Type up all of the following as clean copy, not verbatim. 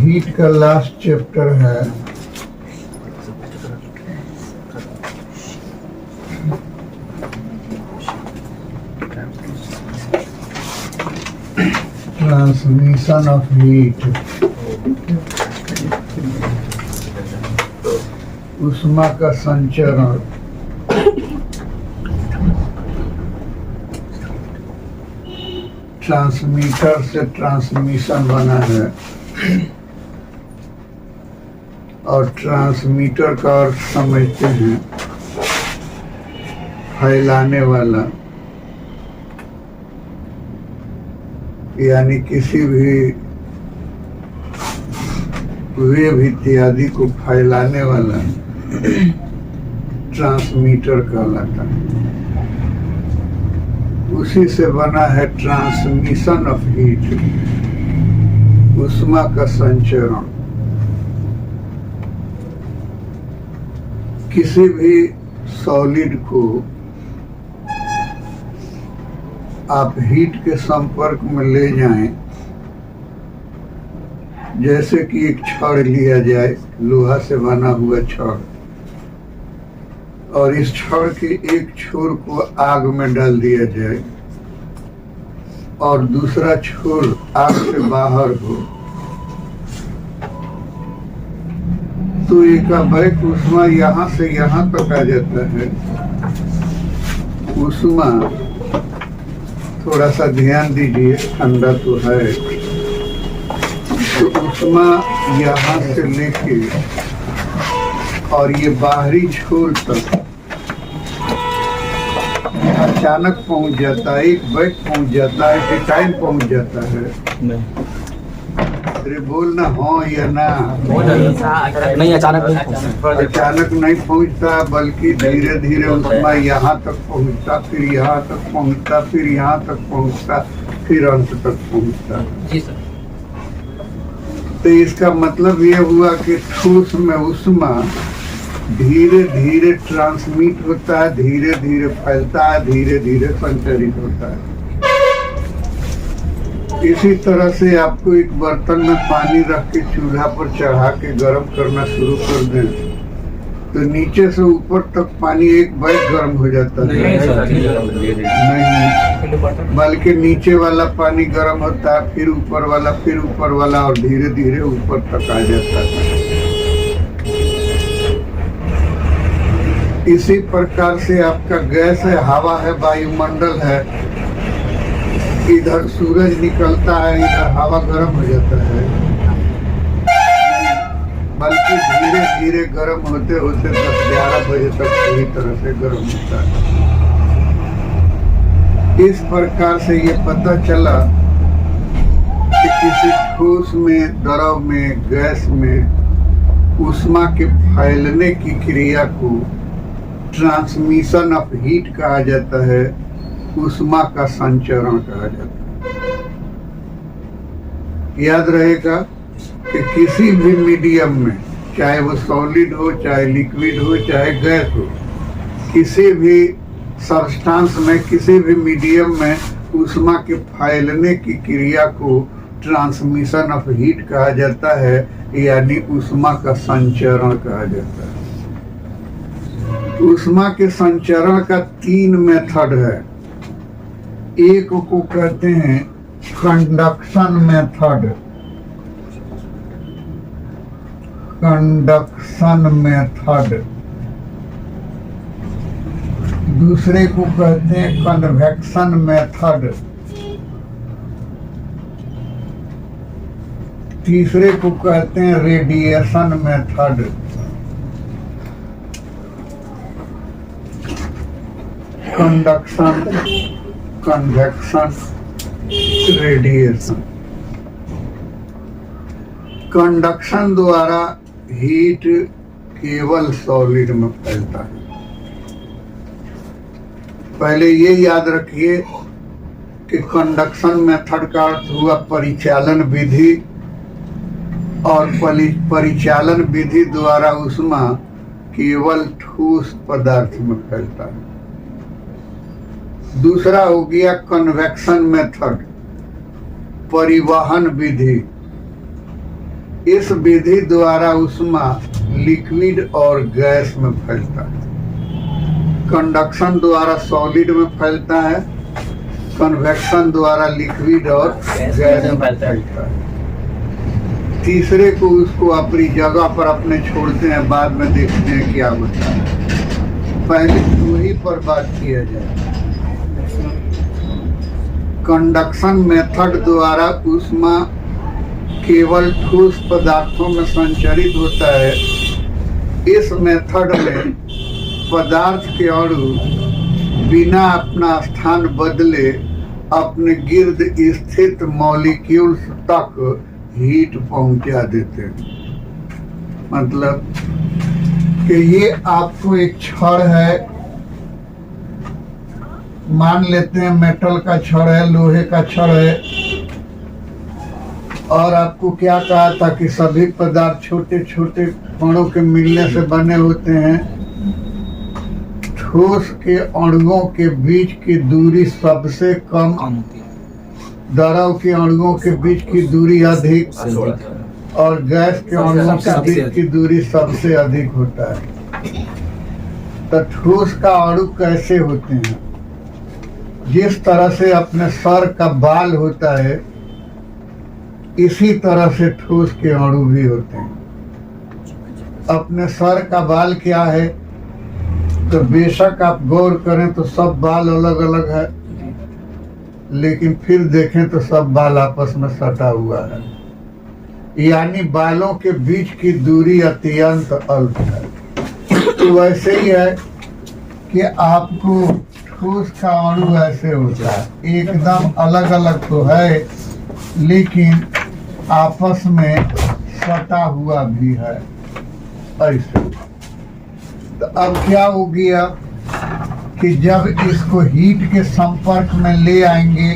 Heat का last chapter है transmission of heat, ऊष्मा का संचरण। ट्रांसमीटर से ट्रांसमिशन बना है और ट्रांसमीटर का अर्थ समझते हैं फैलाने वाला, यानी किसी भी वेव इत्यादि को फैलाने वाला ट्रांसमीटर कहलाता है। उसी से बना है ट्रांसमिशन ऑफ हीट, ऊष्मा का संचरण। किसी भी सॉलिड को आप हीट के संपर्क में ले जाएं, जैसे कि एक छड़ लिया जाए, लोहा से बना हुआ छड़, और इस छड़ के एक छोर को आग में डाल दिया जाए और दूसरा छोर आग से बाहर हो, तो एकाएक ऊष्मा यहाँ से यहाँ तक आ जाता है। ऊष्मा, थोड़ा सा ध्यान दीजिए, ठंडा तो है, तो ऊष्मा यहाँ से लेके और ये बाहरी छोर तक अचानक पहुंच जाता है, एक बैग पहुंच जाता है, टाइम पहुंच जाता है। अरे बोलना हाँ या ना। नहीं, अचानक नहीं पहुंचता, बल्कि धीरे धीरे ऊष्मा यहाँ तक पहुंचता, फिर यहाँ तक पहुंचता, फिर यहाँ तक पहुंचता, फिर अंत तक पहुंचता। जी सर। तो इसका मतलब ये हुआ कि ठोस में ऊष्मा धीरे धीरे ट्रांसमिट होता है, धीरे धीरे फैलता है, धीरे धीरे संचरित होता है। इसी तरह से आपको एक बर्तन में पानी रख के चूल्हा पर चढ़ा के गर्म करना शुरू कर दें, तो नीचे से ऊपर तक पानी एक बैग गर्म हो जाता है। नहीं, बल्कि नीचे वाला पानी गर्म होता है, फिर ऊपर वाला, फिर ऊपर वाला, और धीरे धीरे ऊपर तक आ जाता है। इसी प्रकार से आपका गैस है, हवा है, वायुमंडल है, इधर सूरज निकलता है, इधर हवा गर्म हो जाता है, बल्कि धीरे धीरे गर्म होते होते 10-11 बजे तक पूरी तरह से गर्म होता है। इस प्रकार से ये पता चला कि किसी ठोस में, द्रव में, गैस में ऊष्मा के फैलने की क्रिया को ट्रांसमिशन ऑफ हीट कहा जाता है, ऊष्मा का संचरण कहा जाता है। याद रहेगा कि किसी भी मीडियम में, चाहे वो सॉलिड हो, चाहे लिक्विड हो, चाहे गैस हो, किसी भी सब्सटेंस में, किसी भी मीडियम में ऊष्मा के फैलने की क्रिया को ट्रांसमिशन ऑफ हीट कहा जाता है, यानी ऊष्मा का संचरण कहा जाता है। ऊष्मा के संचरण का 3 मेथड है। एक को कहते हैं कंडक्शन मेथड, कंडक्शन मेथड। दूसरे को कहते हैं कन्वेक्शन मेथड। तीसरे को कहते हैं radiation method. Conduction, convection, radiation. Conduction द्वारा हीट केवल सॉलिड में फैलता है। पहले ये याद रखिए कि कंडक्शन मेथड का अर्थ हुआ परिचालन विधि, और परिचालन विधि द्वारा ऊष्मा केवल ठोस पदार्थ में फैलता है। दूसरा हो गया कन्वेक्शन मेथड, परिवहन विधि। इस विधि द्वारा ऊष्मा लिक्विड और गैस में फैलता है। कंडक्शन द्वारा सॉलिड में फैलता है, कन्वेक्शन द्वारा लिक्विड और गैस में फैलता है। तीसरे को उसको अपनी जगह पर अपने छोड़ते हैं, बाद में देखते हैं क्या होता है। पहले वही पर बात किया जाए। कंडक्शन मेथड द्वारा ऊष्मा केवल ठोस पदार्थों में संचरित होता है। इस मेथड में पदार्थ के अणु बिना अपना स्थान बदले अपने गिर्द स्थित मॉलिक्यूल्स तक हीट पहुंचा देते हैं। मतलब कि ये आपको एक छड़ है, मान लेते हैं मेटल का छड़ है, लोहे का छड़ है, और आपको क्या कहा था कि सभी पदार्थ छोटे छोटे कणों के मिलने से बने होते हैं। ठोस के अणुओं के बीच की दूरी सबसे कम होती है, द्रव के अणुओं के बीच की दूरी अधिक, और गैस के अणुओं के बीच की दूरी सबसे अधिक होता है। तो ठोस का अणु कैसे होते हैं? जिस तरह से अपने सर का बाल होता है, इसी तरह से ठोस के अणु भी होते हैं। अपने सर का बाल क्या है? तो बेशक आप गौर करें तो सब बाल अलग अलग है, लेकिन फिर देखें तो सब बाल आपस में सटा हुआ है, यानी बालों के बीच की दूरी अत्यंत अल्प है। तो वैसे ही है कि आपको ठोस का अणु ऐसे होता है, एकदम अलग अलग तो है, लेकिन आपस में सटा हुआ भी है ऐसे। तो अब क्या हो गया कि जब इसको हीट के संपर्क में ले आएंगे,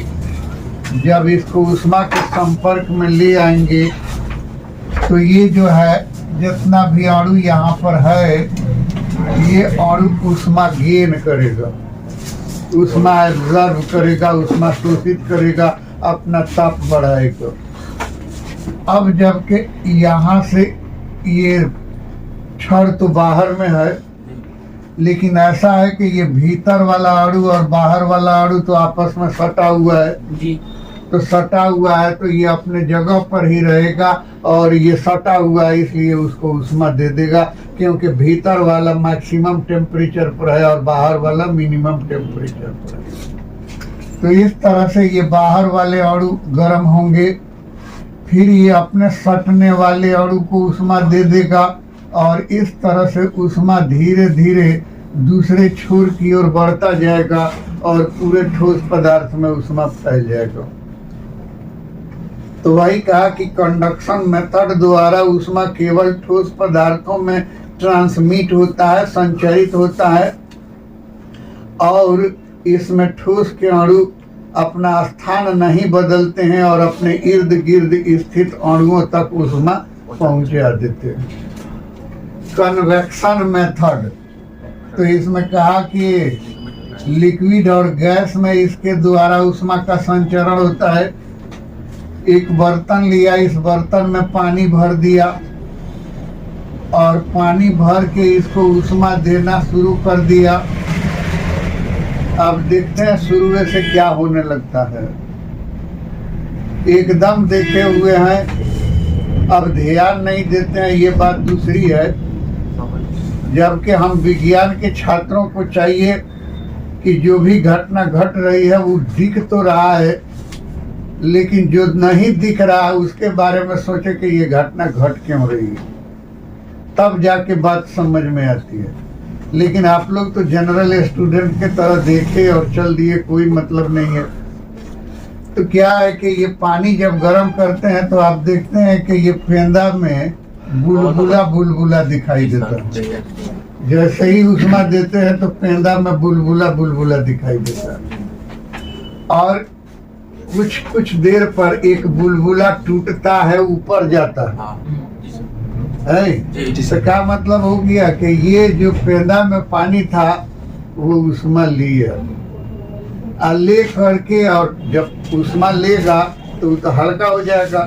जब इसको ऊष्मा के संपर्क में ले आएंगे, तो ये जो है जितना भी अणु यहाँ पर है, ये अणु ऊष्मा गेन करेगा, ऊष्मा एब्जॉर्ब करेगा, ऊष्मा शोषित करेगा, अपना ताप बढ़ाएगा। अब जबकि यहाँ से ये छड़ तो बाहर में है, लेकिन ऐसा है कि ये भीतर वाला अणु और बाहर वाला अणु तो आपस में सटा हुआ है जी। तो सटा हुआ है तो ये अपने जगह पर ही रहेगा, और ये सटा हुआ है इसलिए उसको ऊष्मा दे देगा, क्योंकि भीतर वाला मैक्सिमम टेम्परेचर पर है और बाहर वाला मिनिमम टेम्परेचर पर है। तो इस तरह से ये बाहर वाले अणु गर्म होंगे, फिर ये अपने सटने वाले अणु को ऊष्मा दे देगा, और इस तरह से ऊष्मा धीरे धीरे दूसरे छोर की ओर बढ़ता जाएगा और पूरे ठोस पदार्थ में ऊष्मा फैल जाएगा। तो वही कहा कि कंडक्शन मेथड द्वारा ऊष्मा केवल ठोस पदार्थों में ट्रांसमिट होता है, संचरित होता है, और इसमें ठोस के अणु अपना स्थान नहीं बदलते हैं और अपने इर्द गिर्द स्थित अणुओं तक ऊष्मा पहुंचा देते हैं। कन्वेक्शन मेथड, तो इसमें कहा कि लिक्विड और गैस में इसके द्वारा ऊष्मा का संचरण होता है। एक बर्तन लिया, इस बर्तन में पानी भर दिया और पानी भर के इसको ऊष्मा देना शुरू कर दिया। अब देखते हैं शुरू से क्या होने लगता है। एकदम देखे हुए हैं, अब ध्यान नहीं देते हैं, ये बात दूसरी है। जबकि हम विज्ञान के छात्रों को चाहिए कि जो भी घटना घट रही है वो दिख तो रहा है, लेकिन जो नहीं दिख रहा है उसके बारे में सोचे कि ये घटना घट क्यों रही है, तब जाके बात समझ में आती है। लेकिन आप लोग तो जनरल स्टूडेंट के तरह देखे और चल दिए, कोई मतलब नहीं है। तो क्या है कि ये पानी जब गर्म करते हैं तो आप देखते हैं कि ये फेंदा में बुलबुला बुलबुला दिखाई देता है। जैसे ही ऊष्मा देते हैं तो फेंदा में बुलबुला बुलबुला दिखाई देता है, और कुछ कुछ देर पर एक बुलबुला टूटता है, ऊपर जाता है। तो क्या मतलब हो गया कि ये जो फेंदा में पानी था वो ऊष्मा लिया, ले करके, और जब ऊष्मा लेगा तो वो तो हल्का हो जाएगा,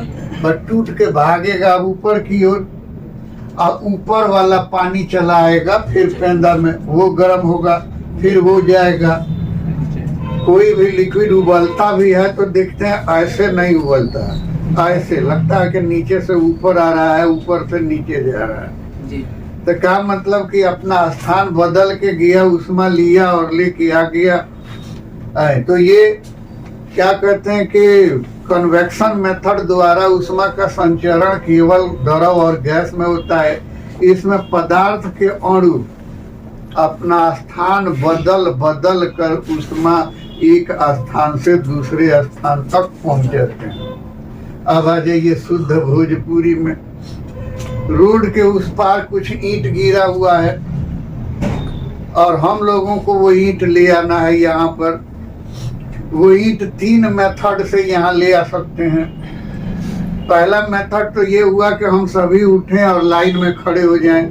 पर टूट के भागेगा ऊपर की ओर, और ऊपर वाला पानी चला आएगा, फिर पेंदा में वो गर्म होगा, फिर वो जाएगा। कोई भी लिक्विड उबलता भी है तो देखते हैं ऐसे नहीं उबलता है, ऐसे लगता है कि नीचे से ऊपर आ रहा है, ऊपर से नीचे जा रहा है जी। तो क्या मतलब कि अपना स्थान बदल के गया, उष्मा लिया और लेके आ गया। तो ये क्या कहते हैं कि कन्वेक्शन मेथड द्वारा उष्मा का संचरण केवल द्रव और गैस में होता है। इसमें पदार्थ के अणु अपना स्थान बदल बदल कर उष्मा एक स्थान से दूसरे स्थान तक पहुंच जाते हैं। अब आ जाइए शुद्ध भोजपुरी में। रोड के उस पार कुछ ईंट गिरा हुआ है और हम लोगों को वो ईंट ले आना है यहाँ पर। वो ईंट 3 मेथड से यहाँ ले आ सकते हैं। पहला मेथड तो ये हुआ कि हम सभी उठें और लाइन में खड़े हो जाएं,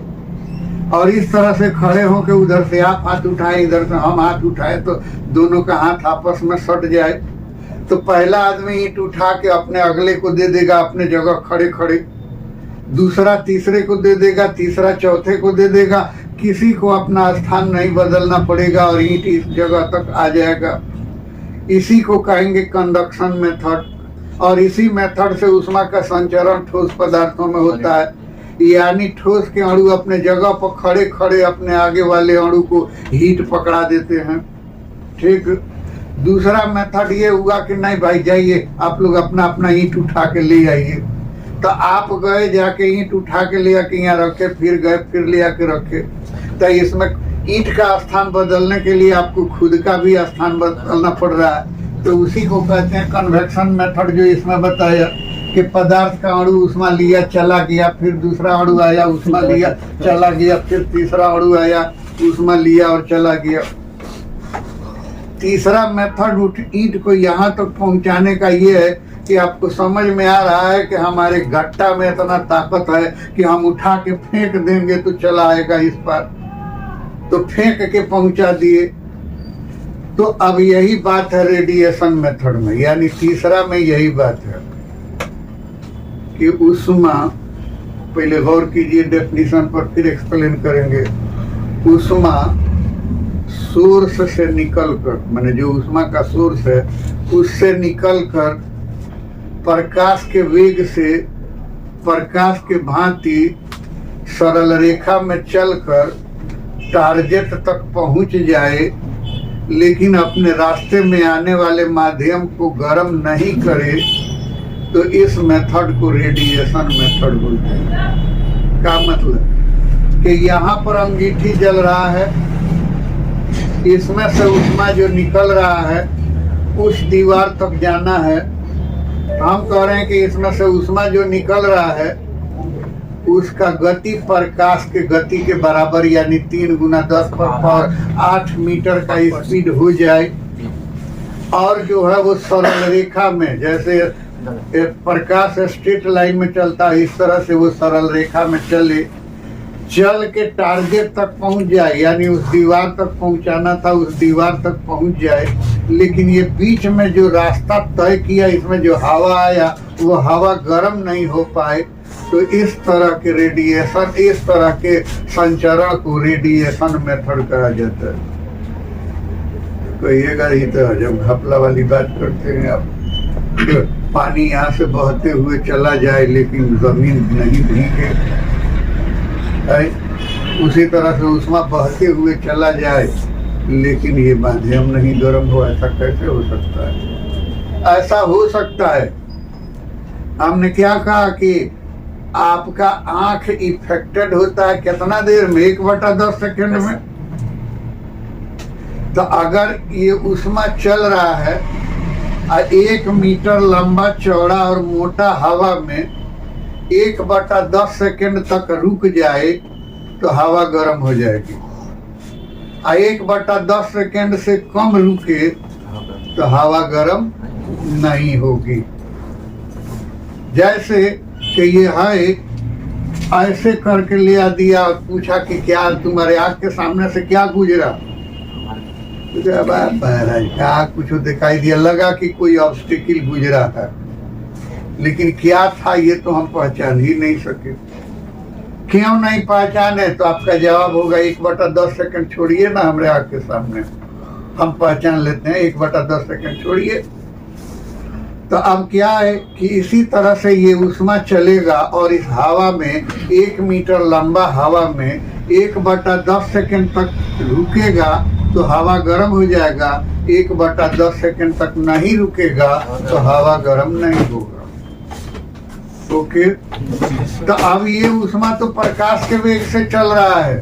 और इस तरह से खड़े हो के उधर से आप हाथ उठाएं, इधर से हम हाथ उठाएं, तो दोनों का हाथ आपस में सट जाए। तो पहला आदमी ईंट उठा के अपने अगले को दे देगा अपने जगह खड़े खड़े, दूसरा तीसरे को दे देगा, तीसरा चौथे को दे देगा। किसी को अपना स्थान नहीं बदलना पड़ेगा और ईंट इस जगह तक आ जाएगा। इसी को कहेंगे कंडक्शन मेथड। और इसी मेथड से उष्मा का संचरण ठोस पदार्थों में होता है, यानी ठोस के अणु अपने जगह पर खड़े खड़े अपने आगे वाले अणु को हीट पकड़ा देते हैं। ठीक। दूसरा मेथड ये हुआ कि नहीं भाई जाइए आप लोग अपना अपना ईंट उठा के ले आइए। तो आप गए जाके ईंट उठा के ले आके यहाँ रखे, फिर गए फिर ले आके रखे। तो इसमें ईंट का स्थान बदलने के लिए आपको खुद का भी स्थान बदलना पड़ रहा है। तो उसी को कहते हैं कन्वेक्शन मेथड, जो इसमें बताया कि पदार्थ का अणु उष्मा लिया चला गया, फिर दूसरा अणु आया उष्मा लिया चला गया, फिर तीसरा अणु आया उष्मा लिया और चला गया। तीसरा मेथड ईंट को यहाँ तक पहुँचाने का ये है कि आपको समझ में आ रहा है कि हमारे गट्टा में इतना ताकत है कि हम उठा के फेंक देंगे तो चला आएगा इस पार, तो फेंक के पहुंचा दिए। तो अब यही बात है रेडिएशन मेथड में, यानी तीसरा में यही बात है कि उष्मा, पहले गौर कीजिए डेफिनेशन पर फिर एक्सप्लेन करेंगे। उष्मा सोर्स से निकलकर, माने जो उष्मा का सोर्स है उससे निकलकर प्रकाश के वेग से प्रकाश के भांति सरल रेखा में चलकर टारगेट तक पहुंच जाए, लेकिन अपने रास्ते में आने वाले माध्यम को गर्म नहीं करे, तो इस मेथड को रेडिएशन मेथड बोलते हैं। क्या मतलब कि यहाँ पर अंगीठी जल रहा है, इसमें से उष्मा जो निकल रहा है उस दीवार तक जाना है। हम कह रहे हैं कि इसमें से उष्मा जो निकल रहा है उसका गति प्रकाश के गति के बराबर, यानी 3 × 10⁸ मीटर का स्पीड हो जाए, और जो है वो सरल रेखा में, जैसे प्रकाश स्ट्रेट लाइन में चलता है इस तरह से वो सरल रेखा में चले, चल के टारगेट तक पहुंच जाए, यानी उस दीवार तक पहुंचाना था उस दीवार तक पहुंच जाए। लेकिन ये बीच में जो रास्ता तय किया, इसमें जो हवा आया वो हवा गर्म नहीं हो पाए, तो इस तरह के रेडिएशन, इस तरह के संचरण को रेडिएशन मेथड कहा जाता है। कहिएगा ही तो जब घपला वाली बात करते हैं आप, तो पानी यहाँ से बहते हुए चला जाए लेकिन जमीन नहीं भीगे, उसी तरह से उष्मा बहते हुए चला जाए लेकिन ये माध्यम नहीं गर्म हो, ऐसा कैसे हो सकता है? ऐसा हो सकता है। हमने क्या कहा कि आपका आंख इफेक्टेड होता है कितना देर में? 1/10 सेकंड में। तो अगर ये उष्मा चल रहा है 1 मीटर लंबा चौड़ा और मोटा हवा में 1/10 सेकंड तक रुक जाए तो हवा गर्म हो जाएगी। 1/10 सेकंड से कम रुके तो हवा गर्म नहीं होगी। जैसे कि ये है, ऐसे करके ले आ दिया और पूछा कि क्या तुम्हारे आँख के सामने से क्या गुजरा? क्या कुछ दिखाई दिया, लगा कि कोई ऑब्स्टिकल गुजरा है, लेकिन क्या था ये तो हम पहचान ही नहीं सके। क्यों नहीं पहचाने? तो आपका जवाब होगा 1/10 सेकंड छोड़िए ना हमारे आँख के सामने, हम पहचान लेते हैं। 1/10 सेकंड छोड़िए। तो अब क्या है कि इसी तरह से ये उष्मा चलेगा और इस हवा में 1 मीटर लंबा हवा में 1/10 सेकंड तक रुकेगा तो हवा गर्म हो जाएगा। 1/10 सेकंड तक नहीं रुकेगा तो हवा गर्म नहीं होगा। ओके, तो अब ये उष्मा तो प्रकाश के वेग से चल रहा है,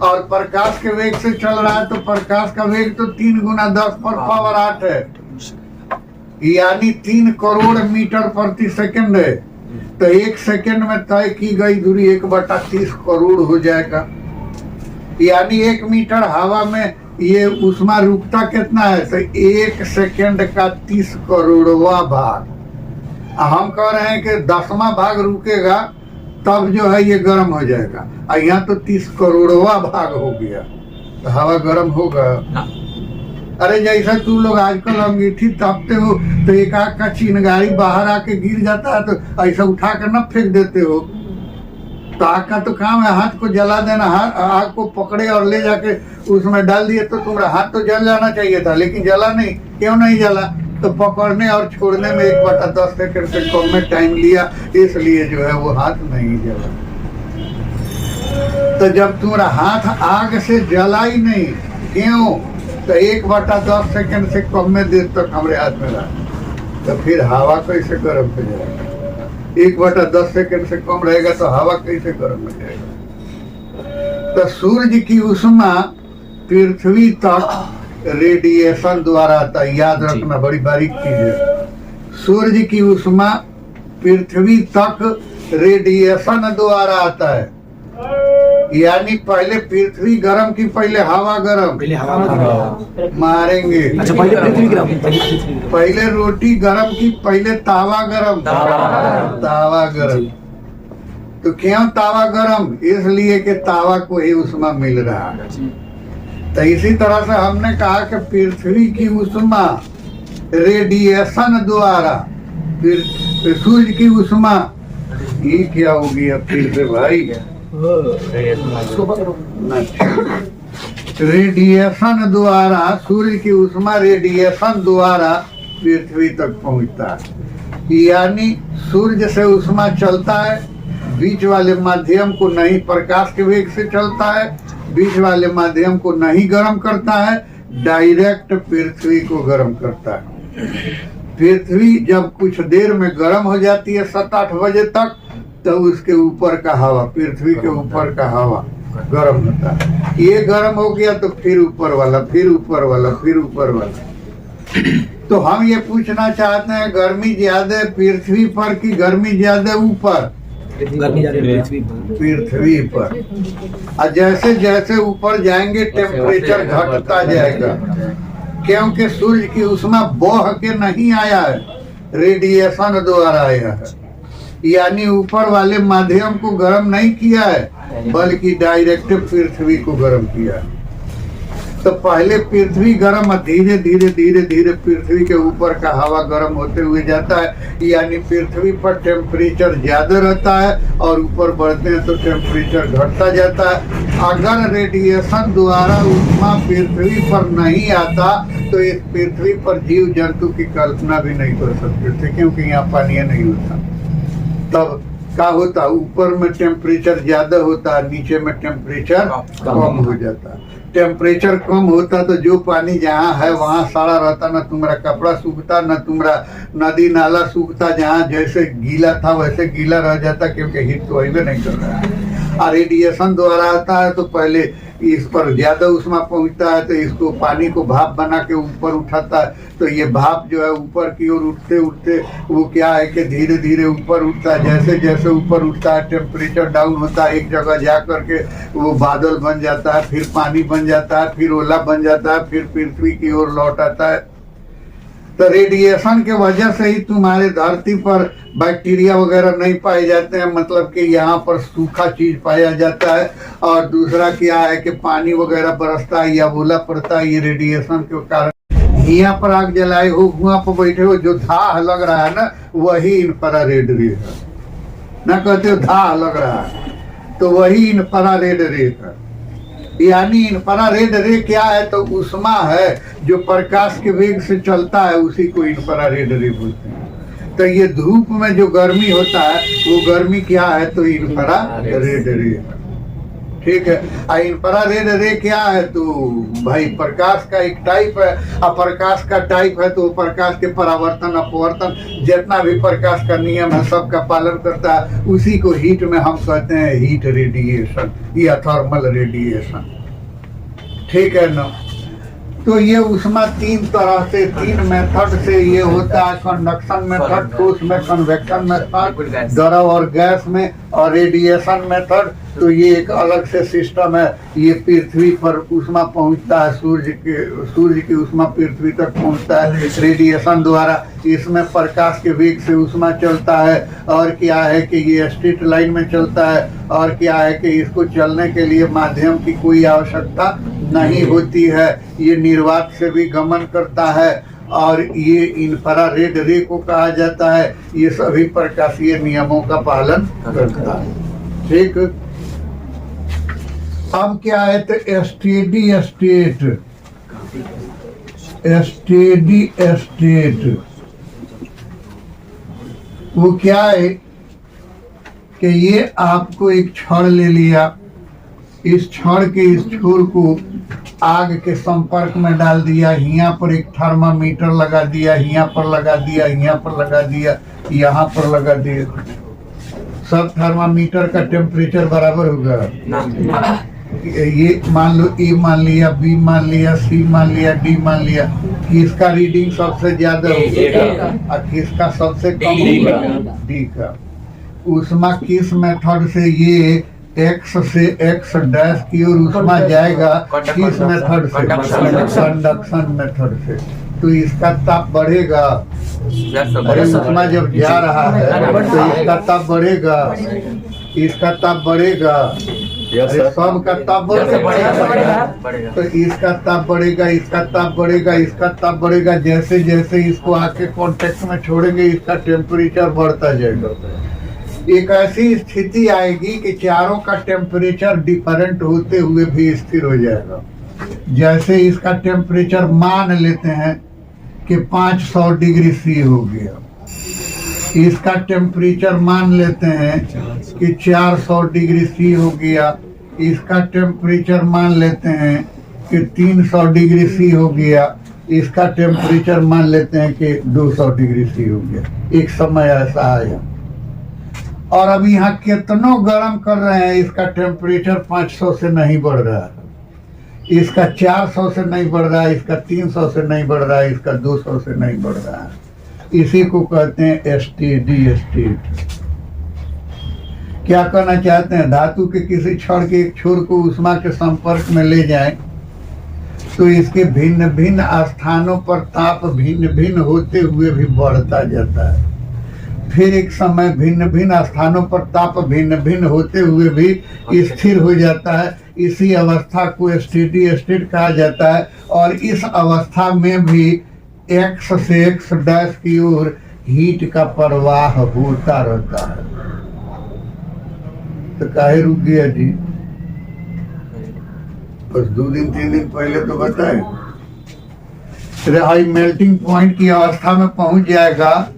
और प्रकाश के वेग से चल रहा है तो प्रकाश का वेग तो 3 × 10⁸ है, यानी 3 करोड़ मीटर प्रति सेकंड है। तो 1 सेकंड में तय की गई दूरी 1/30 करोड़ हो जाएगा। यानी 1 मीटर हवा में ये उष्मा रुकता कितना है? तो 1 सेकंड का 30 करोड़वां भाग। हम कह रहे हैं कि 10वां भाग रुकेगा तब जो है ये गर्म हो जाएगा, और यहाँ तो 30 करोड़वां भाग हो गया, तो हवा गर्म होगा। अरे जैसा तू लोग आजकल अंगीठी तापते हो तो एक आग का चिंगारी बाहर आके गिर जाता है तो ऐसा उठा कर न फेंक देते हो। तो आग का तो काम है हाथ को जला देना। आग को पकड़े और ले जाके उसमें डाल दिए तो तुम्हारा हाथ तो जल जाना चाहिए था, लेकिन जला नहीं। क्यों नहीं जला? तो पकड़ने और छोड़ने में 1/10 सेकंड से कम में टाइम लिया, इसलिए जो है वो हाथ नहीं जला। तो जब तुम्हारा हाथ आग से जला ही नहीं, क्यों? तो 1/10 सेकंड से कम में देर तक हमारे हाथ में रहा, तो फिर हवा कैसे गर्म हो जाएगा? 1/10 सेकंड से कम रहेगा तो हवा कैसे गर्म हो जाएगा? तो सूर्य की उष्मा पृथ्वी तक रेडिएशन द्वारा आता है। याद रखना, बड़ी बारीक चीज है। सूर्य की उष्मा पृथ्वी तक रेडिएशन द्वारा आता है, यानी पहले पृथ्वी गरम की पहले हवा गरम? पहले हवा मारेंगे। अच्छा, पहले पृथ्वी गरम, पहले रोटी गरम की पहले तावा गरम? तावा गरम। तो क्यों तावा गरम? इसलिए कि तावा को ही उष्मा मिल रहा है। तो इसी तरह से हमने कहा कि पृथ्वी की उष्मा रेडिएशन द्वारा, सूर्य की उष्मा, ये क्या हो गया फिर से भाई? रेडिएशन द्वारा, सूर्य की उष्मा रेडिएशन द्वारा पृथ्वी तक पहुंचता है। यानी सूर्य से उष्मा चलता है, बीच वाले माध्यम को नहीं, प्रकाश के वेग से चलता है, बीच वाले माध्यम को नहीं गर्म करता है, डायरेक्ट पृथ्वी को गर्म करता है। पृथ्वी जब कुछ देर में गर्म हो जाती है 7-8 बजे तक, तो उसके ऊपर का हवा, पृथ्वी के ऊपर का हवा गर्म होता है। ये गर्म हो गया तो फिर ऊपर वाला, फिर ऊपर वाला, फिर ऊपर वाला। तो हम ये पूछना चाहते हैं, गर्मी ज्यादा पृथ्वी पर कि गर्मी ज्यादा ऊपर? पृथ्वी पर। और जैसे जैसे ऊपर जाएंगे टेम्परेचर घटता जाएगा, क्योंकि सूर्य की उष्मा बह के नहीं आया है, रेडिएशन द्वारा आया है। यानी ऊपर वाले माध्यम को गर्म नहीं किया है, बल्कि डायरेक्ट पृथ्वी को गर्म किया है। तो पहले पृथ्वी गर्म, धीरे धीरे धीरे धीरे पृथ्वी के ऊपर का हवा गर्म होते हुए जाता है। यानी पृथ्वी पर टेम्परेचर ज्यादा रहता है और ऊपर बढ़ते हैं तो टेम्परेचर घटता जाता है। अगर रेडिएशन द्वारा उष्मा पृथ्वी पर नहीं आता तो इस पृथ्वी पर जीव जंतु की कल्पना भी नहीं कर सकते थे, क्योंकि यहाँ पानी नहीं होता। तब क्या होता? ऊपर में टेम्परेचर ज्यादा होता, नीचे में टेम्परेचर कम हो जाता। टेम्परेचर कम होता तो जो पानी जहाँ है वहाँ सड़ा रहता, न तुम्हारा कपड़ा सूखता, न तुम्हारा नदी नाला सूखता। जहाँ जैसे गीला था वैसे गीला रह जाता, क्योंकि हीट तो वही नहीं कर रहा है। और रेडिएशन द्वारा आता है तो पहले इस पर ज्यादा उष्मा पहुंचता है, तो इसको पानी को भाप बना के ऊपर उठाता है। तो ये भाप जो है ऊपर की ओर उठते उठते वो क्या है कि धीरे धीरे ऊपर उठता है। जैसे जैसे ऊपर उठता है टेम्परेचर डाउन होता है, एक जगह जा करके वो बादल बन जाता है, फिर पानी बन जाता है, फिर ओला बन जाता है, फिर पृथ्वी की ओर लौट आता है। तो रेडिएशन के वजह से ही तुम्हारे धरती पर बैक्टीरिया वगैरह नहीं पाए जाते हैं, मतलब कि यहाँ पर सूखा चीज पाया जाता है। और दूसरा क्या है कि पानी वगैरह बरसता है या ओला पड़ता है, ये रेडिएशन के कारण। हिया पर आग जलाए हो, हुआ पर बैठे हो, जो धाह लग रहा है ना वही इंफ्रारेड रे है। ना कहते हो धाह लग रहा है तो वही इंफ्रारेड रे है। यानी इंफ्रारेड रे क्या है? तो उष्मा है जो प्रकाश के वेग से चलता है, उसी को इंफ्रारेड रे बोलते हैं। तो ये धूप में जो गर्मी होता है वो गर्मी क्या है? तो इंफ्रारेड रे है। ठीक है। इंफ्रारेड रे क्या है? तो भाई प्रकाश का एक टाइप है। अब प्रकाश का टाइप है तो प्रकाश के परावर्तन अपवर्तन जितना भी प्रकाश का नियम है सबका पालन करता है। उसी को हीट में हम कहते हैं हीट रेडिएशन या थर्मल रेडिएशन। ठीक है ना। तो ये उष्मा तीन तरह से, तीन मेथड से ये होता है। कंडक्शन मेथड, ठोस में, कन्वेक्शन मेथड, द्रव और गैस में, और रेडिएशन मेथड। तो ये एक अलग से सिस्टम है। ये पृथ्वी पर उष्मा पहुंचता है, सूर्य की उष्मा पृथ्वी तक पहुंचता है रेडिएशन द्वारा। इसमें प्रकाश के वेग से उष्मा चलता है। और क्या है कि ये स्ट्रेट लाइन में चलता है। और क्या है कि इसको चलने के लिए माध्यम की कोई आवश्यकता नहीं होती है। ये निर्वात से भी गमन करता है। और ये इंफ्रारेड रे को कहा जाता है। ये सभी प्रकाशीय नियमों का पालन करता है। ठीक। अब क्या है? तो स्टेडी स्टेट वो क्या है कि ये आपको एक छड़ ले लिया, इस छड़ के इस छोर को आग के संपर्क में डाल दिया, यहाँ पर एक थर्मामीटर लगा दिया, यहाँ पर लगा दिया, यहाँ पर लगा दिया, यहाँ पर लगा दिया। सब थर्मामीटर का टेम्परेचर बराबर होगा। ये मान लो ए मान लिया, बी मान लिया, सी मान लिया, डी मान लिया। किसका रीडिंग सबसे ज्यादा होगा और किसका सबसे कम होगा? डी का। उष्मा किस मेथड से? ये एक्स से एक्स डैश की ओर उष्मा जाएगा। किस मेथड से? कंडक्शन मेथड से। तो इसका ताप बढ़ेगा। अरे उष्मा जब जा रहा है तो इसका ताप बढ़ेगा, इसका ताप बढ़ेगा, सब का ताप बढ़ेगा। तो इसका ताप बढ़ेगा, इसका ताप बढ़ेगा, इसका ताप बढ़ेगा। जैसे जैसे इसको आके कांटेक्ट में छोड़ेंगे इसका टेम्परेचर बढ़ता जाएगा। एक ऐसी स्थिति आएगी कि चारों का टेम्परेचर डिफरेंट होते हुए भी स्थिर हो जाएगा। जैसे इसका टेम्परेचर मान लेते हैं कि 500 डिग्री सी हो गया, इसका टेम्परेचर मान लेते हैं कि 400 डिग्री सी हो गया, इसका टेम्परेचर मान लेते हैं कि 300 डिग्री सी हो गया, इसका टेम्परेचर मान लेते हैं कि 200 डिग्री सी हो गया। एक समय ऐसा आया। और अब यहाँ कितनों गर्म कर रहे हैं, इसका टेम्परेचर 500 से नहीं बढ़ रहा है, इसका 400 से नहीं बढ़ रहा है, इसका 300 से नहीं बढ़ रहा है, इसका 200 से नहीं बढ़ रहा है। इसी को कहते हैं स्टेडी स्टेट। क्या करना चाहते हैं? धातु के किसी छड़ के एक छोर को उष्मा के संपर्क में ले जाएं तो इसके भिन्न भिन्न स्थानों पर ताप भिन्न भिन्न होते हुए भी बढ़ता जाता है। फिर एक समय भिन्न भिन्न स्थानों पर ताप भिन्न भिन्न होते हुए भी स्थिर हो जाता है। इसी अवस्था को स्टेडी स्टेट कहा जाता है। और इस अवस्था में भी एक्स से एक्स डैश की ओर हीट का प्रवाह होता रहता है। तो काहे रुक गया जी? बस 2 दिन 3 दिन पहले तो बताए। हाई मेल्टिंग पॉइंट की अवस्था में पहुंच जाएगा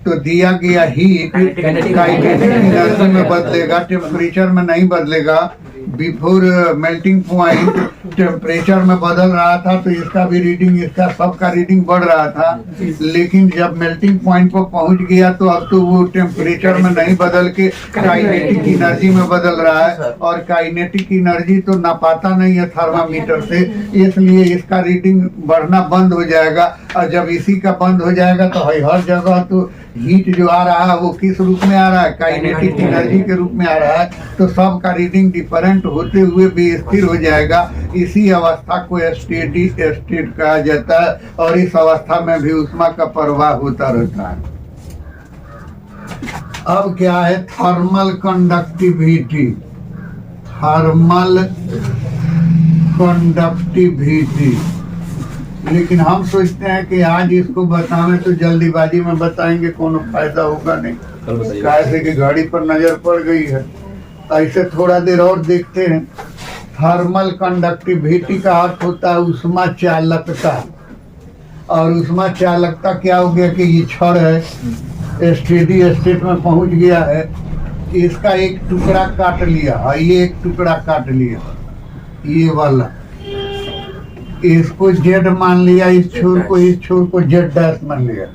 तो दिया गया हीट काइनेटिक एनर्जी में बदलेगा, टेम्परेचर में नहीं बदलेगा। बिफोर मेल्टिंग पॉइंट टेम्परेचर में बदल रहा था तो इसका भी रीडिंग, इसका सबका रीडिंग बढ़ रहा था। लेकिन जब मेल्टिंग पॉइंट पर पहुंच गया तो अब तो वो टेम्परेचर में नहीं बदल के काइनेटिक एनर्जी में बदल रहा है। और काइनेटिक एनर्जी तो नापाता नहीं है थर्मामीटर से, इसलिए इसका रीडिंग बढ़ना बंद हो जाएगा। और जब इसी का बंद हो जाएगा तो हर जगह तो हीट जो आ रहा है वो किस रूप में आ रहा है? काइनेटिक एनर्जी के रूप में आ रहा है। तो सब का रीडिंग डिफरेंट होते हुए भी स्थिर हो जाएगा। इसी अवस्था को स्टेडी स्टेट कहा जाता है। और इस अवस्था में भी उष्मा का प्रवाह होता रहता है। अब क्या है? Thermal conductivity. थर्मल कंडक्टिविटी लेकिन हम सोचते हैं कि आज इसको बतावें तो जल्दीबाजी में बताएंगे, कोनो फायदा होगा नहीं, कल बताइए। कैसे कि गाड़ी पर नजर पड़ गई है। ऐसे थोड़ा देर और देखते हैं। थर्मल कंडक्टिविटी का अर्थ होता है उष्मा चालकता, और उष्मा चालकता क्या हो गया कि ये छड़ है स्टेडी स्टेट में पहुंच गया है, इसका एक टुकड़ा काट लिया, ये एक टुकड़ा काट लिया, ये वाला, इसको जेड मान लिया, इस छोर को जेड डैश मान लिया,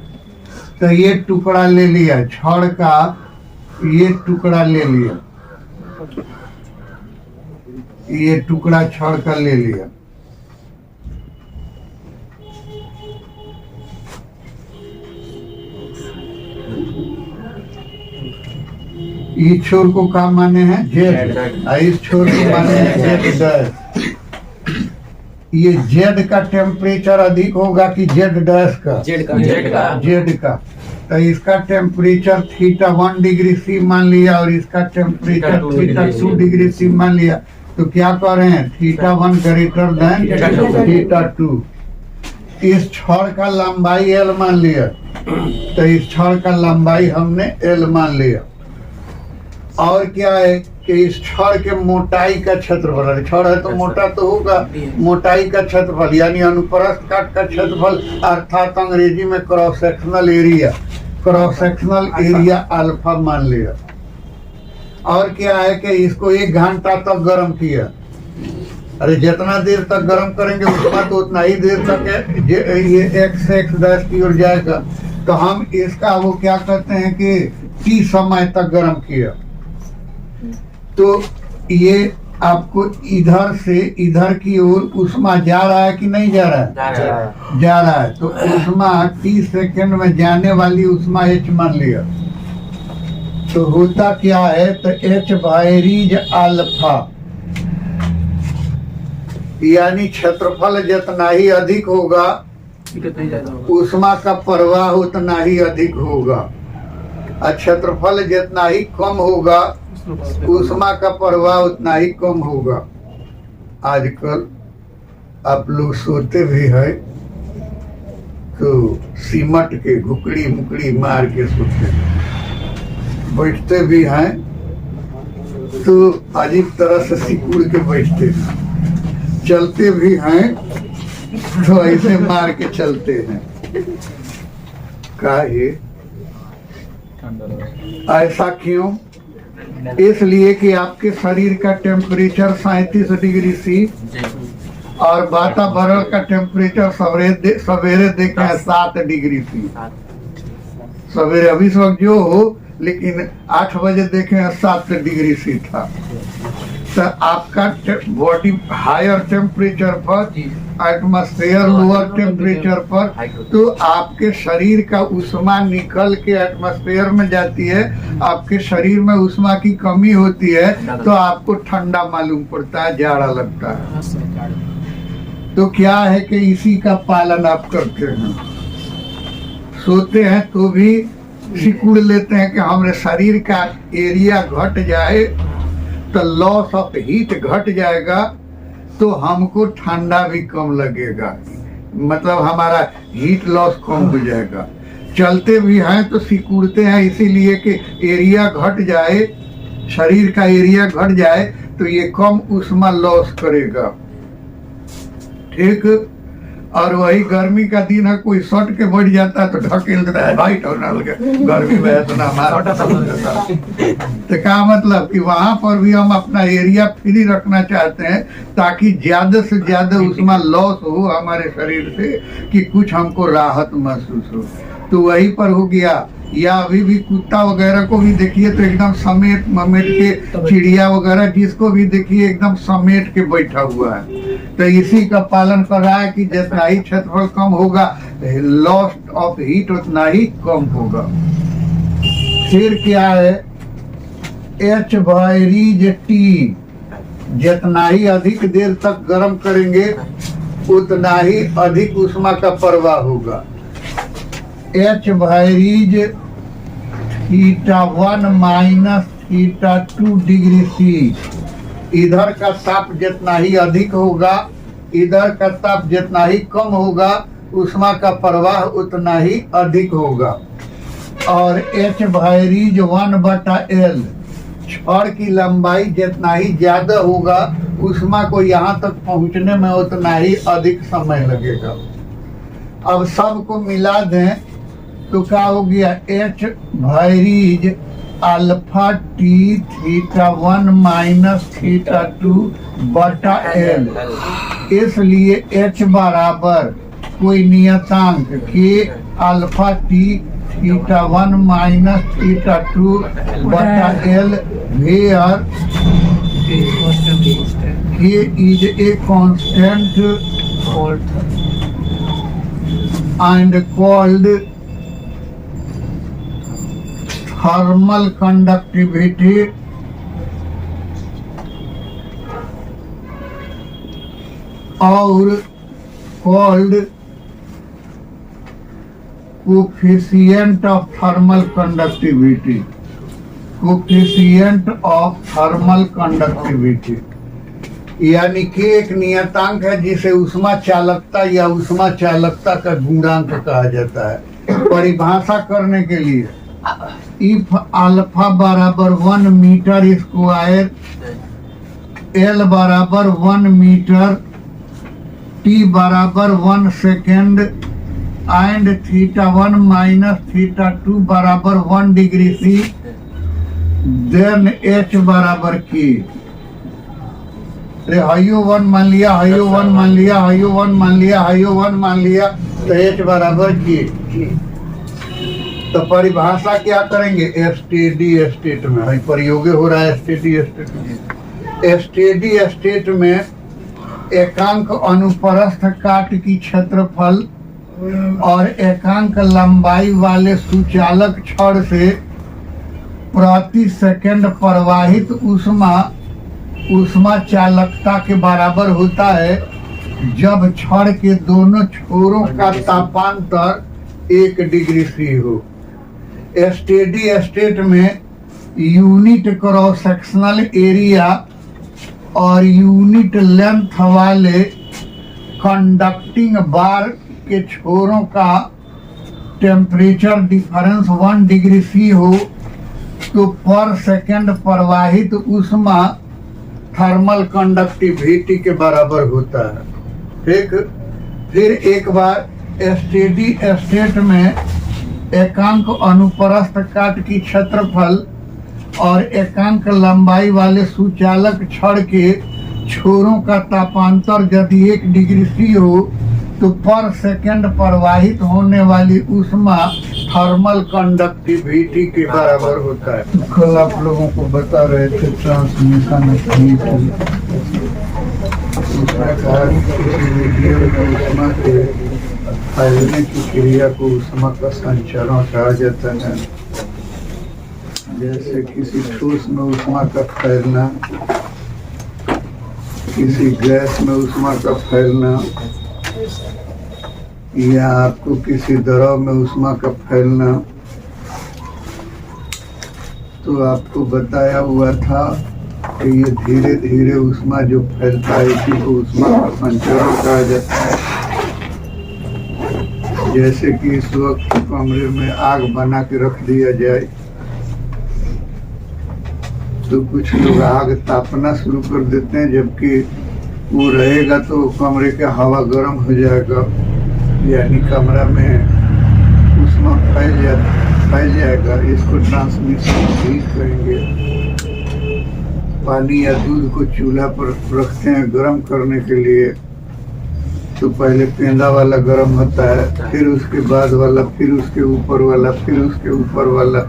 तो ये टुकड़ा ले लिया छड़ का, ये टुकड़ा ले लिया, ये टुकड़ा छड़ का ले लिया। इस छोर को क्या माने हैं जेड, और इस छोर को माने हैं जेड डैश। ये जेड का टेम्परेचर अधिक होगा कि जेड डैश का? जेड का। तो इसका टेम्परेचर θ1 डिग्री सी मान लिया और इसका टेम्परेचर θ2 डिग्री सी मान लिया, तो क्या कर रहे हैं θ1 ग्रेटर देन θ2। इस छड़ का लंबाई एल मान लिया, तो इस छड़ का लंबाई हमने एल मान लिया। और क्या है कि इस छड़ के मोटाई का क्षेत्रफल, छड़ है तो मोटा तो होगा, मोटाई का क्षेत्रफल यानी अनुप्रस्थ काट का क्षेत्रफल, अर्थात अंग्रेजी में क्रॉस सेक्शनल एरिया अल्फा मान लिया। और क्या है कि इसको 1 घंटा तक गर्म किया। अरे जितना देर तक गर्म करेंगे उतना तो उतना ही देर तक है ये एक्स डैश की ओर जाएगा। तो हम इसका वो क्या कहते हैं कि T समय तक गर्म किया, तो ये आपको इधर से इधर की ओर उष्मा जा रहा है कि नहीं जा रहा है? जा रहा है। तो उष्मा 30 सेकेंड में जाने वाली उष्मा H मान लिया, तो होता क्या है तो H बायरीज अल्फा, यानी क्षेत्रफल जितना ही अधिक होगा उष्मा का प्रवाह उतना ही अधिक होगा, और क्षेत्रफल जितना ही कम होगा उष्मा का प्रवाह उतना ही कम होगा। आजकल आप लोग सोते भी है तो सीमट के घुकड़ी मुकड़ी मार के सोते हैं, बैठते भी हैं तो अजीब तरह से सिकुड़ के बैठते हैं, चलते भी हैं तो ऐसे मार के चलते हैं। काहे ऐसा क्यों? इसलिए कि आपके शरीर का टेम्परेचर 37 डिग्री सी और वातावरण का टेम्परेचर सवेरे देखे हैं 7 डिग्री सी। सवेरे अभी इस वक्त जो हो, लेकिन 8 बजे देखे हैं 7 डिग्री सी था। तो आपका बॉडी हायर टेम्परेचर पर, एटमॉस्फेयर लोअर टेम्परेचर पर, तो आपके शरीर का उष्मा निकल के एटमॉस्फेयर में जाती है, आपके शरीर में उष्मा की कमी होती है तो आपको ठंडा मालूम पड़ता है, जाड़ा लगता है। तो क्या है कि इसी का पालन आप करते हैं, सोते हैं तो भी सिकुड़ लेते हैं कि हमारे शरीर का एरिया घट जाए तो लॉस ऑफ हीट घट जाएगा, तो हमको ठंडा भी कम लगेगा, मतलब हमारा हीट लॉस कम हो जाएगा। चलते भी हैं तो सिकुड़ते हैं इसीलिए कि एरिया घट जाए, शरीर का एरिया घट जाए तो ये कम उष्मा लॉस करेगा, ठीक। और वही गर्मी का दिन है, कोई सट के बढ़ जाता है तो ढकेल देता है भाई गर्मी में इतना हमारा। तो क्या मतलब कि वहां पर भी हम अपना एरिया फ्री रखना चाहते हैं ताकि ज्यादा से ज्यादा उष्मा लॉस हो हमारे शरीर से कि कुछ हमको राहत महसूस हो। तो वही पर हो गया। या अभी भी कुत्ता वगैरह को भी देखिए तो एकदम समेट ममेट के, चिड़िया वगैरह जिसको भी देखिए एकदम समेट के बैठा हुआ है, तो इसी का पालन कर रहा है कि जितना ही क्षेत्रफल कम होगा लॉस ऑफ हीट उतना ही कम होगा। फिर क्या है H बायरीज T, जितना ही अधिक देर तक गर्म करेंगे उतना ही अधिक उष्मा का प्रवाह होगा। H बायरीज θ1 माइनस θ2 डिग्री सी, इधर का ताप जितना ही अधिक होगा इधर का ताप जितना ही कम होगा ऊष्मा का प्रवाह उतना ही अधिक होगा। और H वायरीज 1/L, छड़ की लंबाई जितना ही ज्यादा होगा ऊष्मा को यहाँ तक पहुँचने में उतना ही अधिक समय लगेगा। अब सबको मिला दें तो क्या हो गया, H varies alpha t theta 1 minus theta 2 बटा L। इसलिए H बराबर कोई नियतांक के alpha t theta 1 minus theta 2 बटा L where K is a constant and called thermal conductivity और called coefficient of thermal conductivity, coefficient of thermal conductivity, यानी कि एक नियतांक है जिसे ऊष्मा चालकता या ऊष्मा चालकता का गुणांक कहा जाता है। परिभाषा करने के लिए इफ अल्फा बराबर 1 मीटर स्क्वायर, एल बराबर 1 मीटर, टी बराबर 1 second and theta 1 minus theta 2 बराबर 1 डिग्री सी, देन एच बराबर की हाइयो 1 मान लिया, हाइयो 1 मान लिया, हाइयो 1 मान लिया, हाइयो 1 मान लिया, तो एच बराबर की। तो परिभाषा क्या करेंगे, स्टेडी स्टेट में, प्रयोग हो रहा है स्टेडी स्टेट में। स्टेडी स्टेट में एकांक अनुप्रस्थ काट की क्षेत्रफल और एकांक लंबाई वाले सुचालक छड़ से प्रति सेकंड प्रवाहित ऊष्मा चालकता के बराबर होता है जब छड़ के दोनों छोरों का तापांतर 1 डिग्री सी हो। स्टेडी स्टेट में यूनिट क्रॉस सेक्शनल एरिया और यूनिट लेंथ वाले कंडक्टिंग बार के छोरों का टेम्परेचर डिफरेंस 1 डिग्री सी हो तो पर सेकंड प्रवाहित ऊष्मा थर्मल कंडक्टिविटी के बराबर होता है। ठीक, फिर एक बार स्टेडी स्टेट में एकांक अनुप्रस्थ काट की क्षेत्रफल और एकांक लंबाई वाले सुचालक छड़ के छोरों का तापांतर यदि 1 डिग्री सी हो तो पर सेकंड प्रवाहित होने वाली ऊष्मा थर्मल कंडक्टिविटी के बराबर होता है। कल आप लोगों को बता रहे थे ट्रांसमिशन उसमें कहा कि किसी मीडियम में ऊष्मा के फैलने की क्रिया को ऊष्मा का संचरण कहा जाता है। जैसे किसी ठोस में ऊष्मा का फैलना, किसी गैस में ऊष्मा का फैलना, या आपको किसी द्रव में ऊष्मा का फैलना, तो आपको बताया हुआ था कि ये धीरे धीरे ऊष्मा जो फैलता है इसी को ऊष्मा का संचरण कहा जाता है। जैसे कि इस वक्त कमरे में आग बना के रख दिया जाए तो कुछ लोग आग तापना शुरू कर देते हैं, जबकि वो रहेगा तो कमरे का हवा गर्म हो जाएगा, यानी कमरा में ऊष्मा फैल जाएगा। इसको ट्रांसमिशन हीट कहेंगे। पानी या दूध को चूल्हा पर रखते हैं गर्म करने के लिए, तो पहले पेंदा वाला गर्म होता है, फिर उसके बाद वाला, फिर उसके ऊपर वाला, फिर उसके ऊपर वाला,